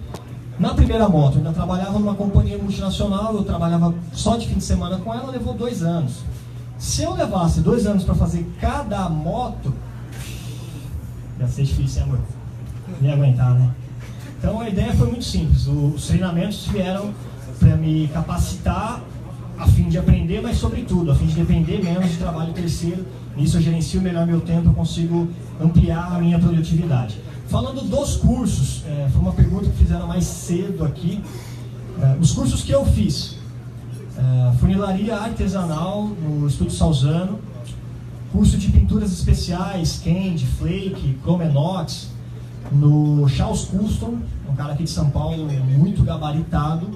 na primeira moto, eu ainda trabalhava numa companhia multinacional, eu trabalhava só de fim de semana com ela, levou 2 anos. Se eu levasse 2 anos para fazer cada moto, ia ser difícil, hein, amor? Não ia aguentar, né? Então, a ideia foi muito simples. Os treinamentos vieram para me capacitar a fim de aprender, mas sobretudo, a fim de depender menos de trabalho terceiro. Nisso eu gerencio melhor meu tempo, eu consigo ampliar a minha produtividade. Falando dos cursos, foi uma pergunta que fizeram mais cedo aqui. Os cursos que eu fiz, funilaria artesanal no Estúdio Salzano, curso de pinturas especiais, Candy, Flake, Chromenox, no Charles Custom, um cara aqui de São Paulo muito gabaritado.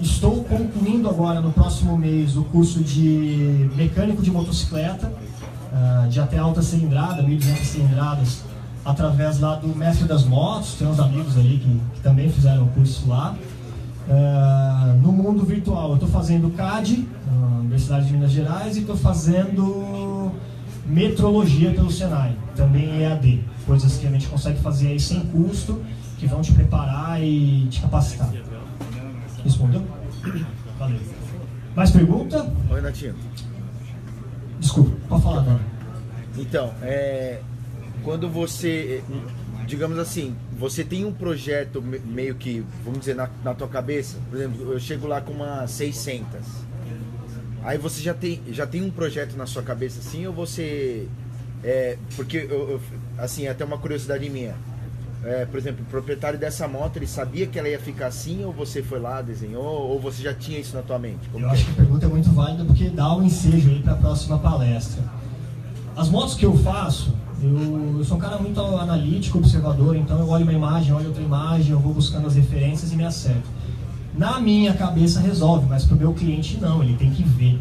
Estou concluindo agora, no próximo mês, o curso de mecânico de motocicleta, de até alta cilindrada, 1.200 cilindradas, através lá do Mestre das Motos. Tem uns amigos ali que também fizeram o curso lá. No mundo virtual, eu estou fazendo CAD, na Universidade de Minas Gerais, e estou fazendo metrologia pelo Senai, também EAD, coisas que a gente consegue fazer aí sem custo, que vão te preparar e te capacitar. Respondeu? Valeu. Mais pergunta? Oi, Natinho. Desculpa, pode falar, Dani. Então, quando você, digamos assim, você tem um projeto meio que, vamos dizer, na tua cabeça, por exemplo, eu chego lá com umas 600, aí você já tem um projeto na sua cabeça assim, ou você, porque, assim, até uma curiosidade minha, por exemplo, o proprietário dessa moto, ele sabia que ela ia ficar assim, ou você foi lá, desenhou, ou você já tinha isso na tua mente? Eu acho que a pergunta é muito válida, porque dá um ensejo aí para a próxima palestra. As motos que eu faço, eu sou um cara muito analítico, observador, então eu olho uma imagem, olho outra imagem, eu vou buscando as referências e me acerto. Na minha cabeça resolve, mas para o meu cliente não, ele tem que ver.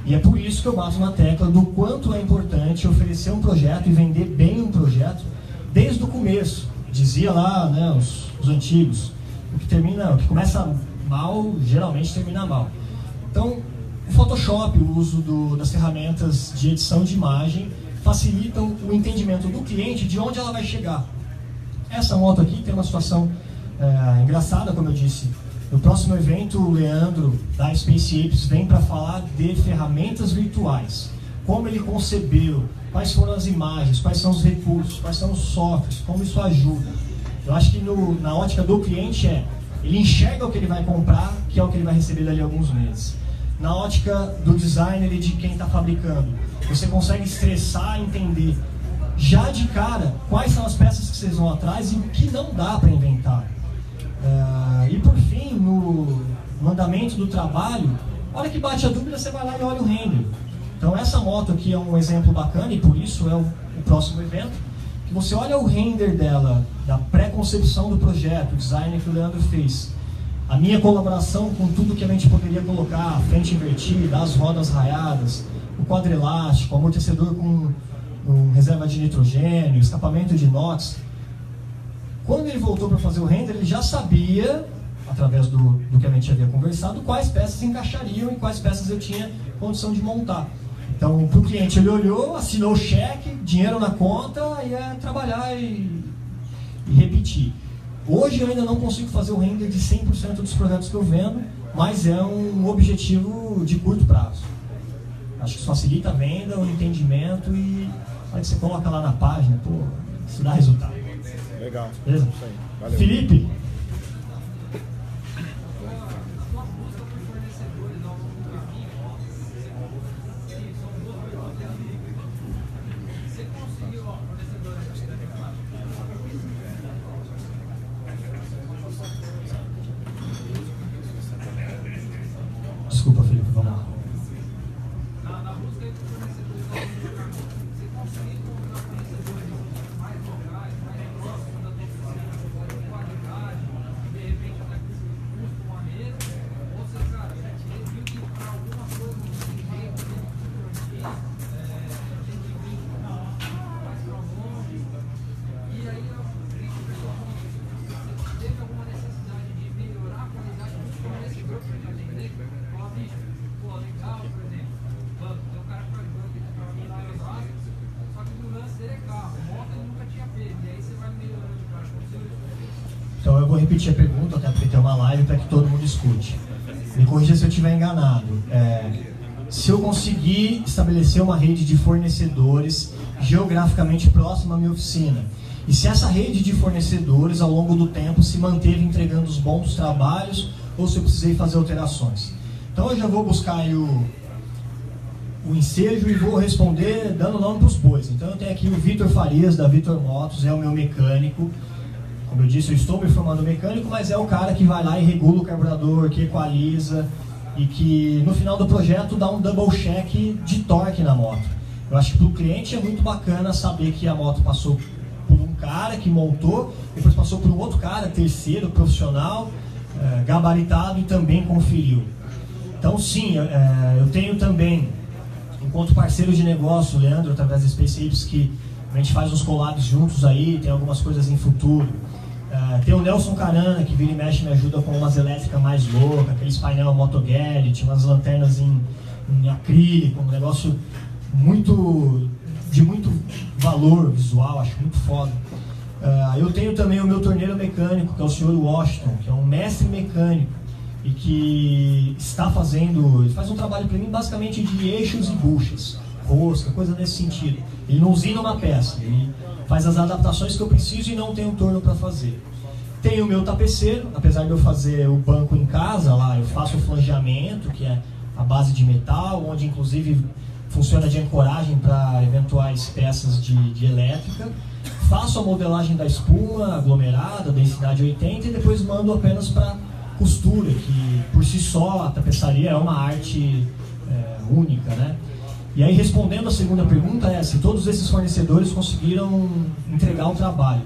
E é por isso que eu bato na tecla do quanto é importante oferecer um projeto e vender bem um projeto desde o começo. Dizia lá, né, os antigos, o que começa mal, geralmente termina mal. Então, o Photoshop, o uso das ferramentas de edição de imagem facilitam o entendimento do cliente de onde ela vai chegar. Essa moto aqui tem uma situação engraçada, como eu disse. No próximo evento, o Leandro, da Space Apes, vem para falar de ferramentas virtuais. Como ele concebeu, quais foram as imagens, quais são os recursos, quais são os softwares, como isso ajuda. Eu acho que na ótica do cliente ele enxerga o que ele vai comprar, que é o que ele vai receber dali a alguns meses. Na ótica do designer e de quem está fabricando, você consegue estressar, entender já de cara quais são as peças que vocês vão atrás e o que não dá para inventar. E por fim, no andamento do trabalho, a hora que bate a dúvida, você vai lá e olha o render. Então essa moto aqui é um exemplo bacana, e por isso é o próximo evento, que você olha o render dela, da pré-concepção do projeto, o design que o Leandro fez, a minha colaboração com tudo que a gente poderia colocar, a frente invertida, as rodas raiadas, o quadrelástico, o amortecedor com reserva de nitrogênio, escapamento de inox. Quando ele voltou para fazer o render, ele já sabia, através do que a gente havia conversado, quais peças encaixariam e quais peças eu tinha condição de montar. Então, para o cliente, ele olhou, assinou o cheque, dinheiro na conta, e é trabalhar e repetir. Hoje eu ainda não consigo fazer o render de 100% dos projetos que eu vendo, mas é um objetivo de curto prazo. Acho que isso facilita a venda, o entendimento, e aí você coloca lá na página, isso dá resultado. Legal. Beleza? Isso aí. Valeu. Felipe? Desculpa, Felipe, vamos lá. Então eu vou repetir a pergunta, até porque tem uma live para que todo mundo escute. Me corrija se eu estiver enganado. Se eu conseguir estabelecer uma rede de fornecedores geograficamente próxima à minha oficina, e se essa rede de fornecedores ao longo do tempo se manteve entregando os bons trabalhos, ou se eu precisei fazer alterações. Então eu já vou buscar aí o ensejo e vou responder dando nome para os bois. Então eu tenho aqui o Vitor Farias, da Vitor Motos, é o meu mecânico. Como eu disse, eu estou me formando mecânico, mas é o cara que vai lá e regula o carburador, que equaliza e que no final do projeto dá um double check de torque na moto. Eu acho que para o cliente é muito bacana saber que a moto passou por um cara que montou, depois passou por um outro cara, terceiro, profissional, gabaritado e também conferiu. Então sim, eu tenho também, enquanto parceiro de negócio, o Leandro, através da Space Apes, que a gente faz uns collabs juntos aí, tem algumas coisas em futuro. Tem o Nelson Carana, que vira e mexe me ajuda com umas elétricas mais loucas, aqueles painel Motogelli, umas lanternas em acrílico, um negócio de muito valor visual, acho muito foda. Eu tenho também o meu torneiro mecânico, que é o Sr. Washington, que é um mestre mecânico e que ele faz um trabalho para mim basicamente de eixos e buchas, rosca, coisa nesse sentido. Ele não usina uma peça, ele faz as adaptações que eu preciso e não tenho torno para fazer. Tenho o meu tapeceiro, apesar de eu fazer o banco em casa, lá eu faço o flangeamento, que é a base de metal, onde inclusive funciona de ancoragem para eventuais peças de elétrica. Faço a modelagem da espuma aglomerada, densidade 80, e depois mando apenas para costura, que por si só a tapeçaria é uma arte única, né? E aí, respondendo a segunda pergunta, se todos esses fornecedores conseguiram entregar o trabalho.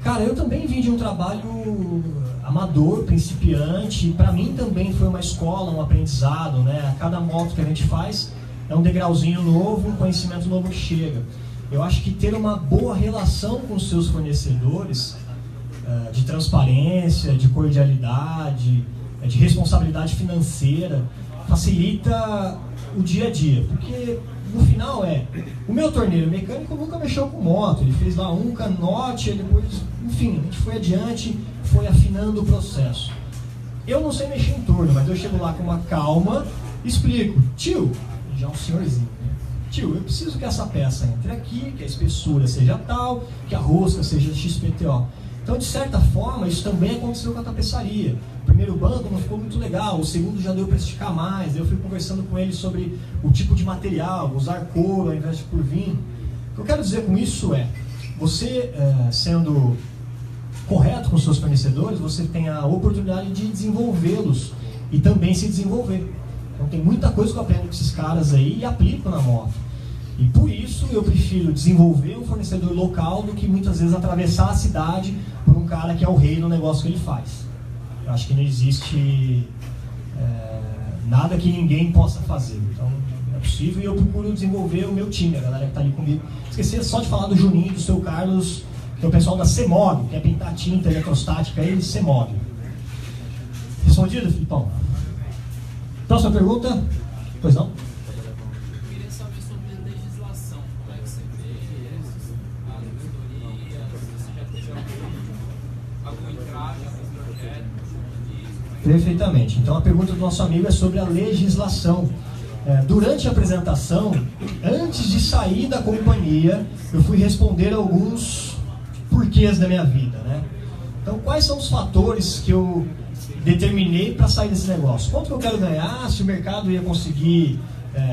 Cara, eu também vim de um trabalho amador, principiante. Para mim também foi uma escola, um aprendizado, né? A cada moto que a gente faz é um degrauzinho novo, um conhecimento novo que chega. Eu acho que ter uma boa relação com os seus fornecedores, de transparência, de cordialidade, de responsabilidade financeira, facilita o dia a dia, porque no final o meu torneiro mecânico nunca mexeu com moto, ele fez lá um canote, depois, enfim, a gente foi adiante, foi afinando o processo. Eu não sei mexer em torno, mas eu chego lá com uma calma, explico, tio, já um senhorzinho, né? Tio, eu preciso que essa peça entre aqui, que a espessura seja tal, que a rosca seja XPTO. Então, de certa forma, isso também aconteceu com a tapeçaria. O primeiro banco não ficou muito legal, o segundo já deu para esticar mais. Eu fui conversando com ele sobre o tipo de material, usar couro ao invés de curvinho. O que eu quero dizer com isso você sendo correto com os seus fornecedores, você tem a oportunidade de desenvolvê-los e também se desenvolver. Então, tem muita coisa que eu aprendo com esses caras aí e aplico na moto. E por isso eu prefiro desenvolver um fornecedor local do que muitas vezes atravessar a cidade por um cara que é o rei no negócio que ele faz. Eu acho que não existe nada que ninguém possa fazer. Então é possível e eu procuro desenvolver o meu time, a galera que está ali comigo. Esqueci só de falar do Juninho, do seu Carlos, que é o pessoal da CEMOB, que é pintar tinta eletrostática aí, CEMOB. Respondido, Filipão? Próxima pergunta? Pois não? Perfeitamente. Então a pergunta do nosso amigo é sobre a legislação. Durante a apresentação, antes de sair da companhia, eu fui responder alguns porquês da minha vida, né? Então, quais são os fatores que eu determinei para sair desse negócio? Quanto que eu quero ganhar, se o mercado ia conseguir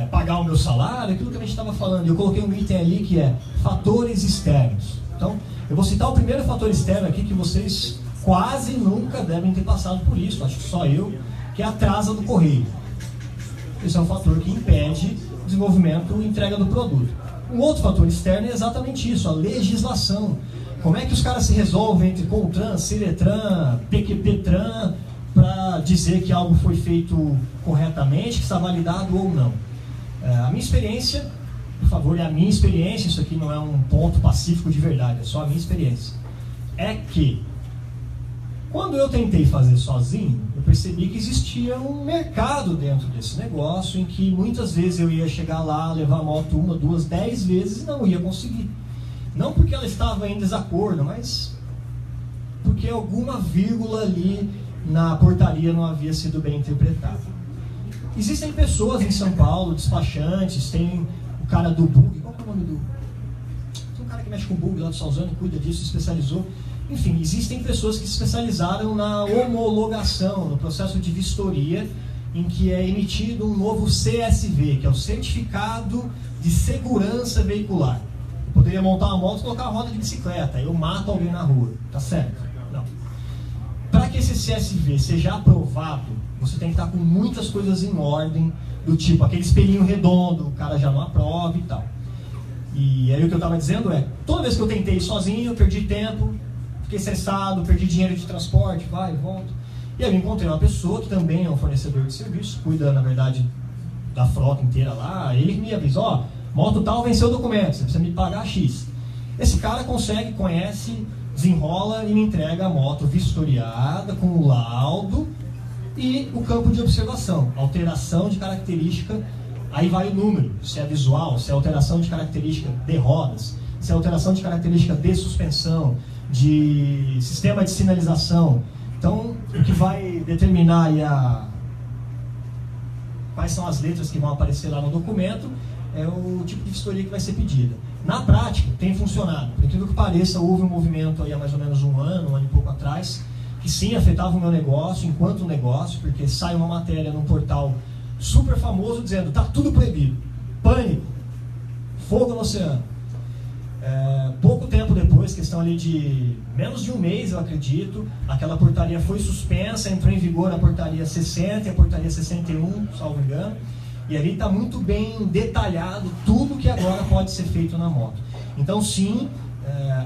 pagar o meu salário, aquilo que a gente estava falando. Eu coloquei um item ali que é fatores externos. Então, eu vou citar o primeiro fator externo aqui que vocês quase nunca devem ter passado por isso, acho que só eu, que é a atrasa do correio. Esse é um fator que impede o desenvolvimento e entrega do produto. Um outro fator externo é exatamente isso, a legislação. Como é que os caras se resolvem entre CONTRAN, CIRETRAN, PQPTRAN, para dizer que algo foi feito corretamente, que está validado ou não? A minha experiência, por favor, é a minha experiência, isso aqui não é um ponto pacífico de verdade, é só a minha experiência, é que quando eu tentei fazer sozinho, eu percebi que existia um mercado dentro desse negócio em que muitas vezes eu ia chegar lá, levar a moto 1, 2, 10 vezes e não ia conseguir. Não porque ela estava em desacordo, mas porque alguma vírgula ali na portaria não havia sido bem interpretada. Existem pessoas em São Paulo, despachantes, tem o cara do bug, qual é o nome do... Tem um cara que mexe com bug lá do Salzano, cuida disso, se especializou. Enfim, existem pessoas que se especializaram na homologação, no processo de vistoria, em que é emitido um novo CSV, que é o Certificado de Segurança Veicular. Eu poderia montar uma moto e colocar uma roda de bicicleta, eu mato alguém na rua, tá certo? Não. Para que esse CSV seja aprovado, você tem que estar com muitas coisas em ordem, do tipo, aquele espelhinho redondo, o cara já não aprova e tal. E aí o que eu estava dizendo é, toda vez que eu tentei ir sozinho, eu perdi tempo, fiquei estressado, perdi dinheiro de transporte, vai e volta. E aí eu encontrei uma pessoa que também é um fornecedor de serviço, cuida, na verdade, da frota inteira lá. Ele me avisa, ó, moto tal venceu o documento, você precisa me pagar X. Esse cara consegue, conhece, desenrola e me entrega a moto vistoriada, com o laudo e o campo de observação, alteração de característica. Aí vai o número, se é visual, se é alteração de característica de rodas, se é alteração de característica de suspensão, de sistema de sinalização. Então, o que vai determinar aí quais são as letras que vão aparecer lá no documento é o tipo de vistoria que vai ser pedida. Na prática, tem funcionado. Por incrível que pareça, houve um movimento aí há mais ou menos um ano e pouco atrás, que sim afetava o meu negócio enquanto negócio, porque sai uma matéria num portal super famoso dizendo, tá tudo proibido, pânico, fogo no oceano. Pouco tempo depois, questão ali de menos de um mês, eu acredito, aquela portaria foi suspensa, entrou em vigor a portaria 60 e a portaria 61, salvo engano, e ali está muito bem detalhado tudo que agora pode ser feito na moto. Então sim,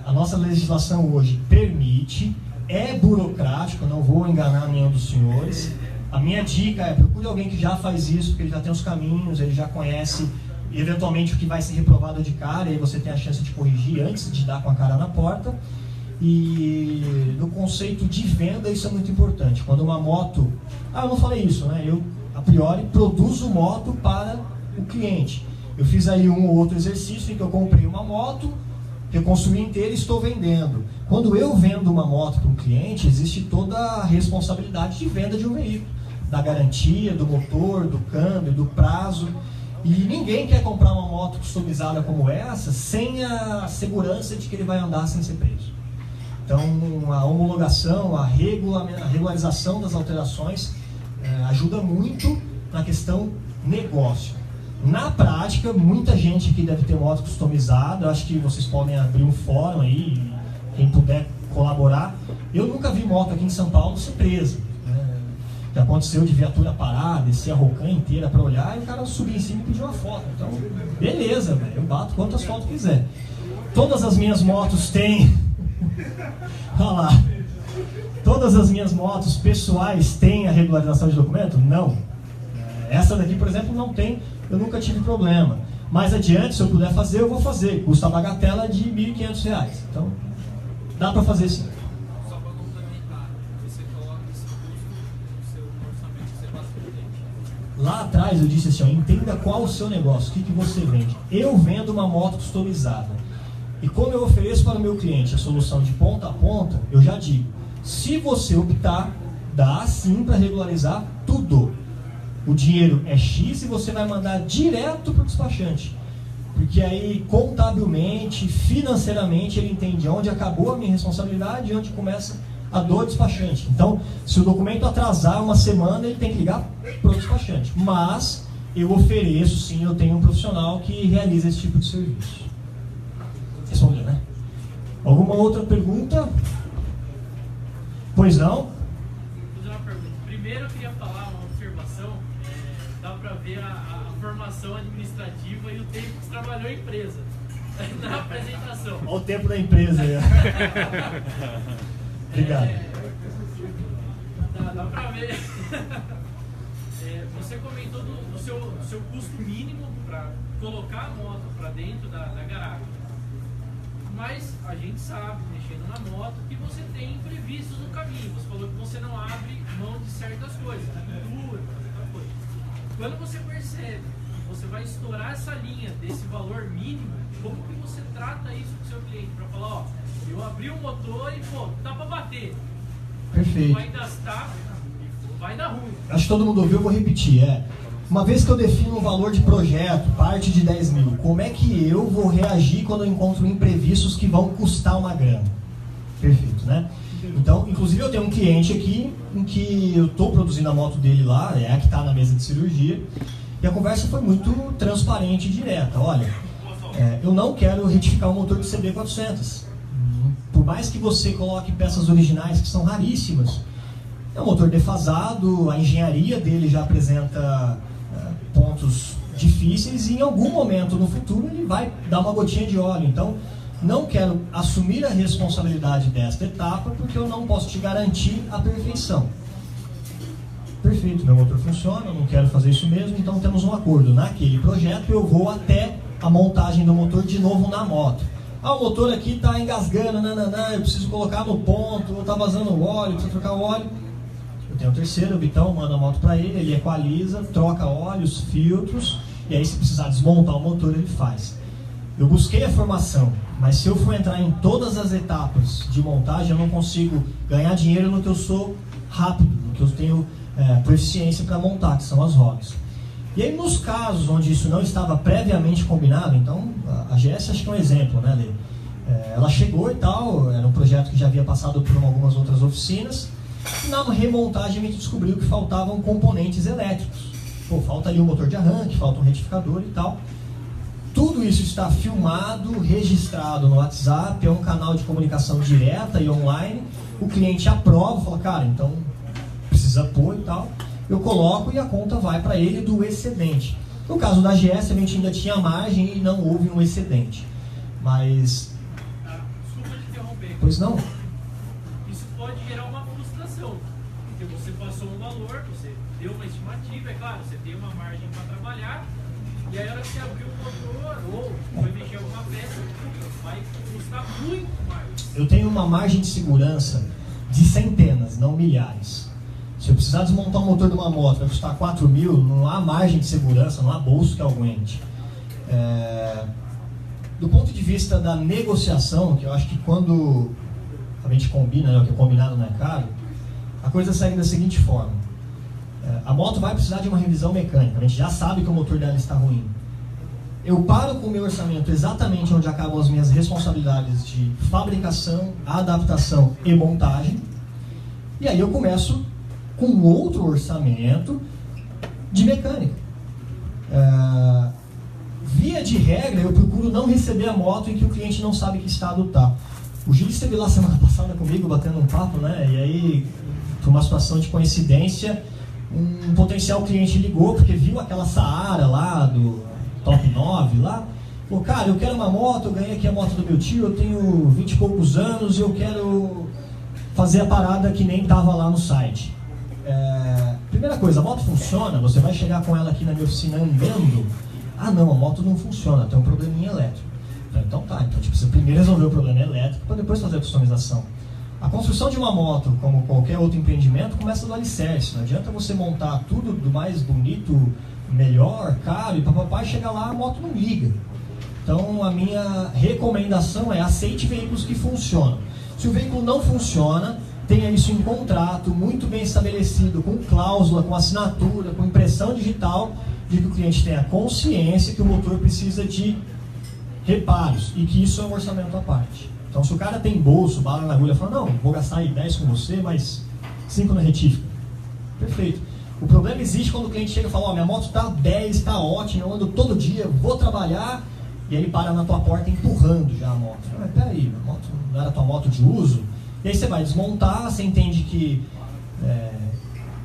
a nossa legislação hoje permite, é burocrático, não vou enganar nenhum dos senhores. A minha dica é, procure alguém que já faz isso, porque ele já tem os caminhos, ele já conhece eventualmente o que vai ser reprovado de cara, e aí você tem a chance de corrigir antes de dar com a cara na porta. E no conceito de venda isso é muito importante. Quando uma moto... eu não falei isso, né? Eu, a priori, produzo moto para o cliente. Eu fiz aí um ou outro exercício em que eu comprei uma moto, que eu construí inteira e estou vendendo. Quando eu vendo uma moto para um cliente, existe toda a responsabilidade de venda de um veículo, da garantia, do motor, do câmbio, do prazo. E ninguém quer comprar uma moto customizada como essa sem a segurança de que ele vai andar sem ser preso. Então, a homologação, a regularização das alterações ajuda muito na questão negócio. Na prática, muita gente aqui deve ter moto customizada. Eu acho que vocês podem abrir um fórum aí, quem puder colaborar. Eu nunca vi moto aqui em São Paulo ser presa. Já aconteceu de viatura parar, descer a Rocan inteira para olhar, e o cara subir em cima e pedir uma foto. Então, beleza, velho, eu bato quantas fotos quiser. Todas as minhas motos têm... Olha lá. Todas as minhas motos pessoais têm a regularização de documento? Não. Essa daqui, por exemplo, não tem, eu nunca tive problema. Mais adiante, se eu puder fazer, eu vou fazer. Custa a bagatela de R$ 1.500. Então, dá para fazer sim. Só para complementar, você coloca esse custo no seu orçamento, você passa por dentro. Lá atrás eu disse assim, ó, entenda qual o seu negócio, o que você vende. Eu vendo uma moto customizada. E como eu ofereço para o meu cliente a solução de ponta a ponta, eu já digo, se você optar, dá sim para regularizar tudo. O dinheiro é X e você vai mandar direto para o despachante. Porque aí, contabilmente, financeiramente, ele entende onde acabou a minha responsabilidade e onde começa a do despachante. Então, se o documento atrasar uma semana, ele tem que ligar para o despachante. Mas, eu ofereço sim, eu tenho um profissional que realiza esse tipo de serviço. Respondeu, né? Alguma outra pergunta? Pois não? Vou fazer uma pergunta. Primeiro eu queria falar uma observação. Dá para ver a formação administrativa e o tempo que você trabalhou em empresa. Na apresentação. Olha o tempo da empresa aí. Obrigado. Dá para ver. Você comentou do seu custo mínimo para colocar a moto para dentro da garagem. Mas a gente sabe, mexendo na moto, que você tem imprevistos no caminho. Você falou que você não abre mão de certas coisas, pintura, outra coisa. Quando você percebe que você vai estourar essa linha desse valor mínimo, como que você trata isso com o seu cliente? Para falar, ó, eu abri o motor e, pô, dá para bater. Perfeito. Vai gastar, vai dar ruim. Acho que todo mundo ouviu, eu vou repetir. Uma vez que eu defino um valor de projeto, parte de 10 mil, como é que eu vou reagir quando eu encontro imprevistos que vão custar uma grana? Perfeito, né? Então, inclusive eu tenho um cliente aqui em que eu estou produzindo a moto dele lá, é a que está na mesa de cirurgia, e a conversa foi muito transparente e direta. Olha, eu não quero retificar o motor do CB400. Por mais que você coloque peças originais que são raríssimas, é um motor defasado, a engenharia dele já apresenta pontos difíceis e em algum momento no futuro ele vai dar uma gotinha de óleo. Então, não quero assumir a responsabilidade desta etapa porque eu não posso te garantir a perfeição. Perfeito, meu motor funciona, eu não quero fazer isso mesmo, então temos um acordo. Naquele projeto eu vou até a montagem do motor de novo na moto. O motor aqui está engasgando, eu preciso colocar no ponto, está vazando óleo, precisa trocar o óleo. Eu tenho o terceiro, o Bitão, manda a moto para ele equaliza, troca óleos, filtros, e aí se precisar desmontar o motor ele faz. Eu busquei a formação, mas se eu for entrar em todas as etapas de montagem, eu não consigo ganhar dinheiro no que eu sou rápido, no que eu tenho proficiência para montar, que são as rodas. E aí nos casos onde isso não estava previamente combinado, então a GS acho que é um exemplo, né, Lê? Ela chegou e tal, era um projeto que já havia passado por algumas outras oficinas, e na remontagem a gente descobriu que faltavam componentes elétricos. Falta ali um motor de arranque, falta um retificador e tal. Tudo isso está filmado, registrado no WhatsApp, é um canal de comunicação direta e online. O cliente aprova, fala, cara, então precisa pôr e tal. Eu coloco e a conta vai para ele do excedente. No caso da GS, a gente ainda tinha margem e não houve um excedente. Mas... Desculpa te interromper. Pois não? Isso pode gerar uma frustração. Porque você passou um valor, você deu uma estimativa, é claro, você tem uma margem para trabalhar, e aí a hora que você abriu o motor ou foi mexer alguma peça, vai custar muito mais. Eu tenho uma margem de segurança de centenas, não milhares. Se eu precisar desmontar o motor de uma moto, vai custar 4 mil, não há margem de segurança, não há bolso que aguente. Do ponto de vista da negociação, que eu acho que quando a gente combina, né, o que é combinado não é caro, a coisa segue da seguinte forma. A moto vai precisar de uma revisão mecânica, a gente já sabe que o motor dela está ruim. Eu paro com o meu orçamento exatamente onde acabam as minhas responsabilidades de fabricação, adaptação e montagem, e aí eu começo com outro orçamento de mecânica. Via de regra, eu procuro não receber a moto em que o cliente não sabe que estado está. O Gil esteve lá semana passada comigo, batendo um papo, né? E aí, por uma situação de coincidência, um potencial cliente ligou, porque viu aquela Saara lá, do Top 9 lá. Falou, cara, eu quero uma moto, eu ganhei aqui a moto do meu tio, eu tenho 20 e poucos anos e eu quero fazer a parada que nem estava lá no site. Primeira coisa, a moto funciona? Você vai chegar com ela aqui na minha oficina andando? Ah não, a moto não funciona, tem um probleminha elétrico. Então tá, então tipo, você primeiro resolver o problema elétrico para depois fazer a customização. A construção de uma moto, como qualquer outro empreendimento, começa do alicerce. Não adianta você montar tudo do mais bonito, melhor, caro, e papapá, chegar lá a moto não liga. Então a minha recomendação é aceite veículos que funcionam. Se o veículo não funciona, tenha isso em contrato, muito bem estabelecido, com cláusula, com assinatura, com impressão digital, de que o cliente tenha consciência que o motor precisa de reparos e que isso é um orçamento à parte. Então se o cara tem bolso, bala na agulha, fala, não, vou gastar aí 10 com você, mas 5 na retífica. Perfeito. O problema existe quando o cliente chega e fala, minha moto está 10, está ótima, eu ando todo dia, vou trabalhar, e aí ele para na tua porta empurrando já a moto. Mas peraí, a moto não era tua moto de uso? E aí você vai desmontar, você entende que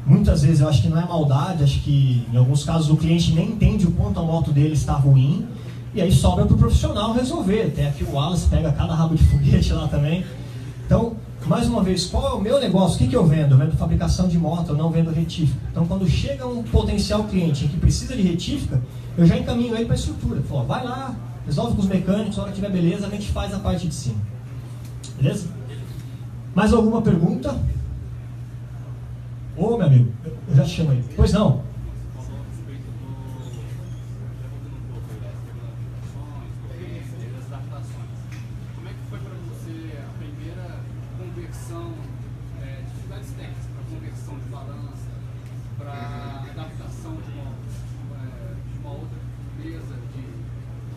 muitas vezes eu acho que não é maldade, acho que em alguns casos o cliente nem entende o quanto a moto dele está ruim, e aí sobra para o profissional resolver. Até aqui o Wallace pega cada rabo de foguete lá também. Então, mais uma vez, qual é o meu negócio? O que eu vendo? Eu vendo fabricação de moto, eu não vendo retífica. Então quando chega um potencial cliente que precisa de retífica, eu já encaminho ele para a estrutura. Falo, vai lá, resolve com os mecânicos, a hora que tiver beleza, a gente faz a parte de cima. Beleza? Mais alguma pergunta? Ô, meu amigo, eu já te chamo aí. Pois não. Como é que foi para você a primeira conversão, dificuldades técnicas para conversão de balança, para adaptação de uma outra empresa de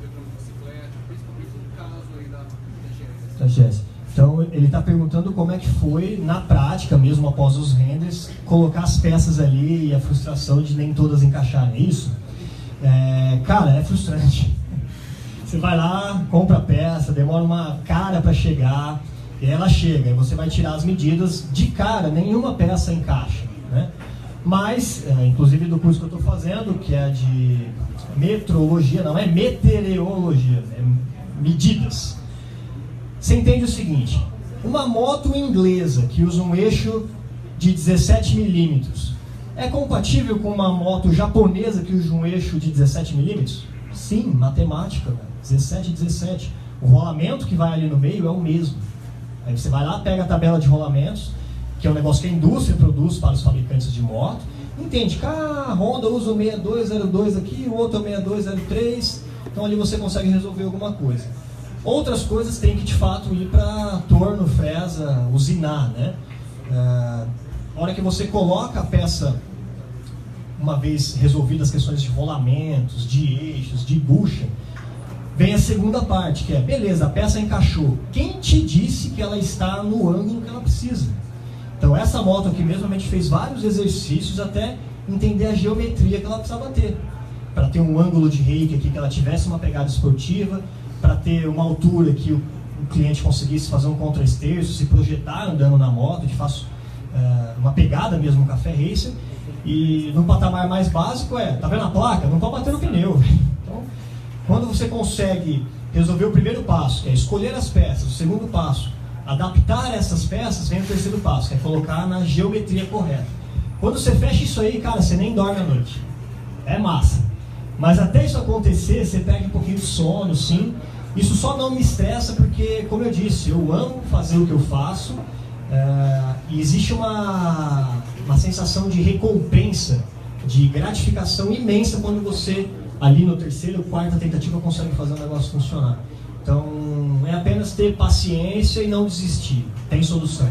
motocicleta, principalmente no caso aí da GS? Então ele está perguntando como é que foi na prática, mesmo após os renders, colocar as peças ali e a frustração de nem todas encaixarem. É isso? Cara, é frustrante. Você vai lá, compra a peça, demora uma cara para chegar, e ela chega, e você vai tirar as medidas, de cara, nenhuma peça encaixa, né? mas, inclusive do curso que eu estou fazendo, que é de metrologia, não é meteorologia, é medidas. Você entende o seguinte, uma moto inglesa que usa um eixo de 17 milímetros é compatível com uma moto japonesa que usa um eixo de 17 milímetros? Sim, matemática, 17 e 17. O rolamento que vai ali no meio é o mesmo. Aí você vai lá, pega a tabela de rolamentos, que é um negócio que a indústria produz para os fabricantes de moto, entende que a Honda usa o 6202 aqui, o outro é o 6203, então ali você consegue resolver alguma coisa. Outras coisas tem que de fato ir para torno, fresa, usinar, né? A hora que você coloca a peça, uma vez resolvidas as questões de rolamentos, de eixos, de bucha, vem a segunda parte, que é, beleza, a peça encaixou. Quem te disse que ela está no ângulo que ela precisa? Então essa moto aqui mesmo, a gente fez vários exercícios até entender a geometria que ela precisava ter. Para ter um ângulo de reiki aqui, que ela tivesse uma pegada esportiva, para ter uma altura que o cliente conseguisse fazer um contra-esterço, se projetar andando na moto, de faço uma pegada mesmo, um café racer. E no patamar mais básico tá vendo a placa? Não pode bater no pneu. Então, quando você consegue resolver o primeiro passo, que é escolher as peças, o segundo passo, adaptar essas peças, vem o terceiro passo, que é colocar na geometria correta. Quando você fecha isso aí, cara, você nem dorme à noite. É massa. Mas até isso acontecer, você perde um pouquinho de sono, sim. Isso só não me estressa porque, como eu disse, eu amo fazer o que eu faço. E existe uma sensação de recompensa, de gratificação imensa quando você, ali no terceiro ou quarta tentativa, consegue fazer o negócio funcionar. Então, é apenas ter paciência e não desistir. Tem solução.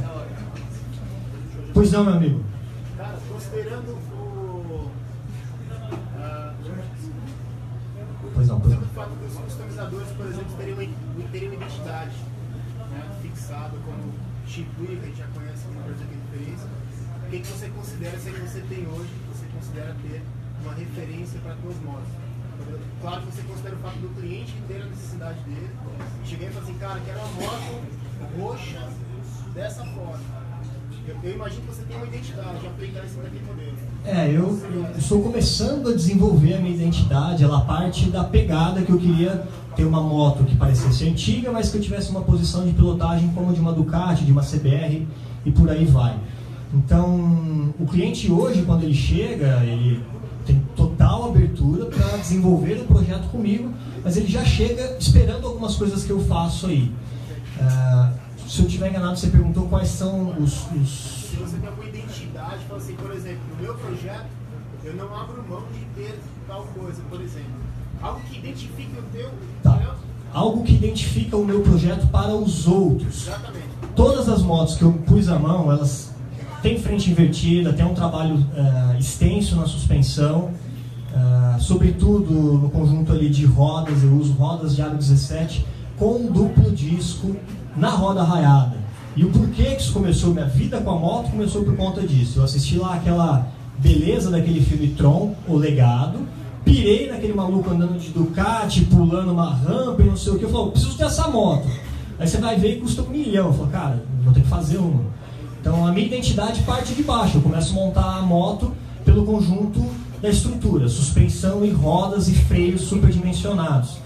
Pois não, meu amigo? Cara, considerando Pois não. o fato dos customizadores, por exemplo, teriam uma identidade, né, fixada como Shibuya, que a gente já conhece como empresa de referência. O que você considera, se você tem hoje, você considera ter uma referência para as suas motos? Claro que você considera o fato do cliente ter a necessidade dele. Cheguei e falei assim, cara, quero uma moto roxa dessa forma. Eu imagino que você tem uma identidade de aplicar esse daquele modelo. Eu estou começando a desenvolver a minha identidade. Ela parte da pegada que eu queria ter uma moto que parecesse antiga, mas que eu tivesse uma posição de pilotagem como de uma Ducati, de uma CBR e por aí vai. Então, o cliente hoje, quando ele chega, ele tem total abertura para desenvolver o projeto comigo, mas ele já chega esperando algumas coisas que eu faço aí. Se eu estiver enganado, você perguntou quais são os... Se você tem alguma identidade, fala assim, por exemplo, no meu projeto, eu não abro mão de ter tal coisa, por exemplo. Algo que identifique o teu... Tá. Algo que identifica o meu projeto para os outros. Exatamente. Todas as motos que eu pus à mão, elas têm frente invertida, tem um trabalho extenso na suspensão, sobretudo no conjunto ali de rodas. Eu uso rodas de aro 17 com duplo disco na roda raiada. E o porquê que isso começou, minha vida com a moto começou por conta disso. Eu assisti lá aquela beleza daquele filme Tron, O Legado, pirei naquele maluco andando de Ducati, pulando uma rampa e não sei o que. Eu falo, preciso ter essa moto. Aí você vai ver e custa $1 milhão. Eu falo, cara, vou ter que fazer uma. Então a minha identidade parte de baixo. Eu começo a montar a moto pelo conjunto da estrutura, suspensão e rodas e freios superdimensionados.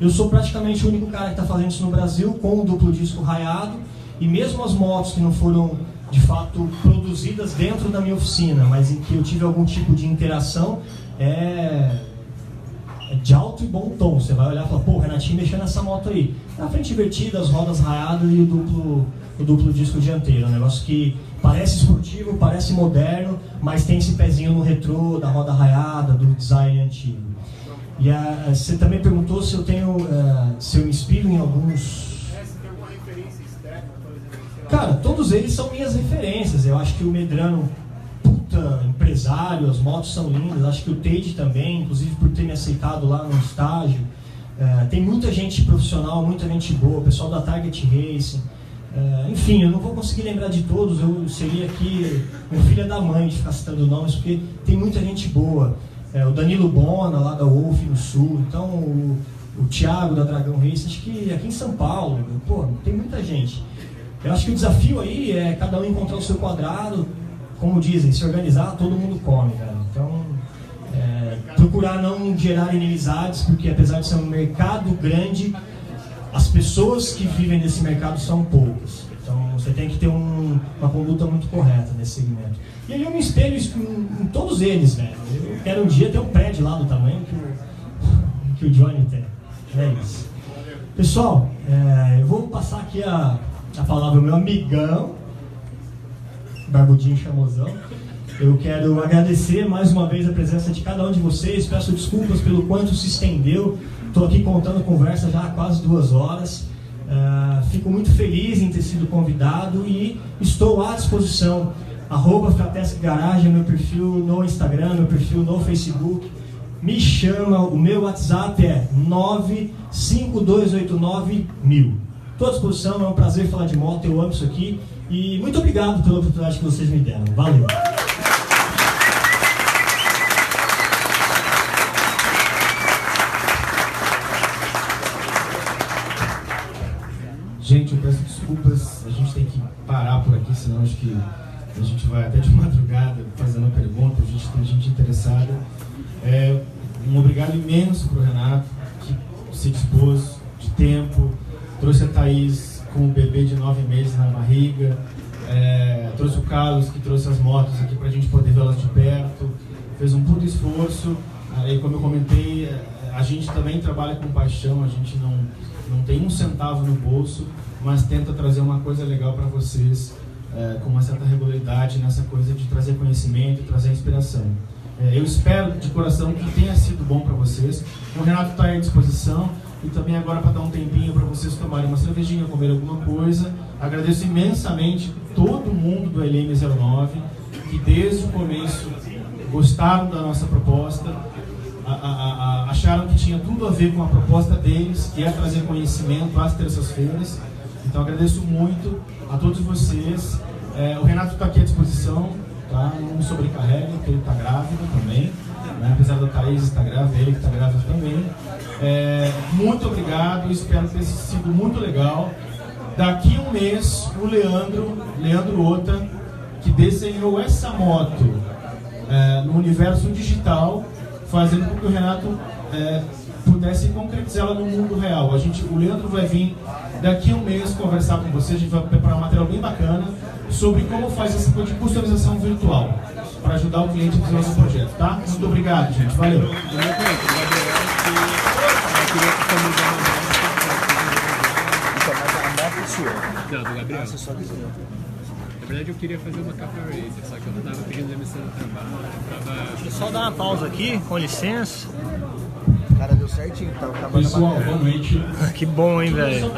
Eu sou praticamente o único cara que está fazendo isso no Brasil, com um duplo disco raiado, e mesmo as motos que não foram, de fato, produzidas dentro da minha oficina, mas em que eu tive algum tipo de interação, é de alto e bom tom. Você vai olhar e falar, pô, o Renatinho mexeu nessa moto aí. Na frente invertida, as rodas raiadas e o duplo disco dianteiro. Um negócio que parece esportivo, parece moderno, mas tem esse pezinho no retrô, da roda raiada, do design antigo. E você também perguntou se eu tenho, se eu me inspiro em alguns... Se tem alguma referência externa, por exemplo? Cara, todos eles são minhas referências. Eu acho que o Medrano, puta empresário, as motos são lindas. Acho que o Teide também, inclusive por ter me aceitado lá no estágio. Tem muita gente profissional, muita gente boa, o pessoal da Target Racing. Enfim, eu não vou conseguir lembrar de todos. Eu seria aqui um filho da mãe de ficar citando nomes, porque tem muita gente boa. O Danilo Bona, lá da Wolf no Sul, então o Thiago da Dragão Race, acho que aqui em São Paulo, pô, tem muita gente. Eu acho que o desafio aí é cada um encontrar o seu quadrado, como dizem, se organizar, todo mundo come, velho. Então, procurar não gerar inimizades, porque apesar de ser um mercado grande, as pessoas que vivem nesse mercado são poucas. Então, você tem que ter uma conduta muito correta nesse segmento. E aí eu me espelho em todos eles, velho. Eu quero um dia ter um prédio lá do tamanho que o Johnny tem. É isso. Pessoal, eu vou passar aqui a palavra ao meu amigão, barbudinho chamosão. Eu quero agradecer mais uma vez a presença de cada um de vocês. Peço desculpas pelo quanto se estendeu. Estou aqui contando conversa já há quase 2 horas. Fico muito feliz em ter sido convidado e estou à disposição. @Fratesc Garage é meu perfil no Instagram, meu perfil no Facebook. Me chama, o meu WhatsApp é 952891000. Estou à disposição, é um prazer falar de moto, eu amo isso aqui. E muito obrigado pela oportunidade que vocês me deram. Valeu! Gente, eu peço desculpas, a gente tem que parar por aqui, senão acho que a gente vai até de madrugada fazendo pergunta, a gente tem gente interessada. Um obrigado imenso para o Renato, que se dispôs de tempo, trouxe a Thaís com o bebê de 9 meses na barriga, trouxe o Carlos, que trouxe as motos aqui para a gente poder vê-las de perto, fez um puto esforço. Aí, como eu comentei, a gente também trabalha com paixão, a gente não tem um centavo no bolso, mas tenta trazer uma coisa legal para vocês, com uma certa regularidade nessa coisa de trazer conhecimento e trazer inspiração. Eu espero de coração que tenha sido bom para vocês. O Renato está à disposição e também agora para dar um tempinho para vocês tomarem uma cervejinha, comer alguma coisa. Agradeço imensamente todo mundo do LM09 que desde o começo gostaram da nossa proposta, acharam que tinha tudo a ver com a proposta deles, que é trazer conhecimento às terças-feiras. Então agradeço muito a todos vocês. O Renato está aqui à disposição, tá? Não me sobrecarregue, porque ele está grávido também, né? Apesar da Thaís estar grávida, ele que está grávido também. Muito obrigado, espero ter sido muito legal. Daqui um mês, o Leandro Ota, que desenhou essa moto no universo digital, fazendo com que o Renato pudesse concretizá-la no mundo real. O Leandro vai vir daqui um mês conversar com vocês, a gente vai preparar um material bem bacana sobre como faz essa coisa de customização virtual para ajudar o cliente a fazer o nosso projeto, tá? Muito obrigado, gente. Valeu. Não, do Gabriel. Na verdade eu queria fazer uma capa racer, só que eu não tava pedindo demissão do trabalho. Deixa eu só dar uma pausa aqui, com licença. Cara, deu certinho, tava Pessoal, boa noite. Que bom, hein, velho.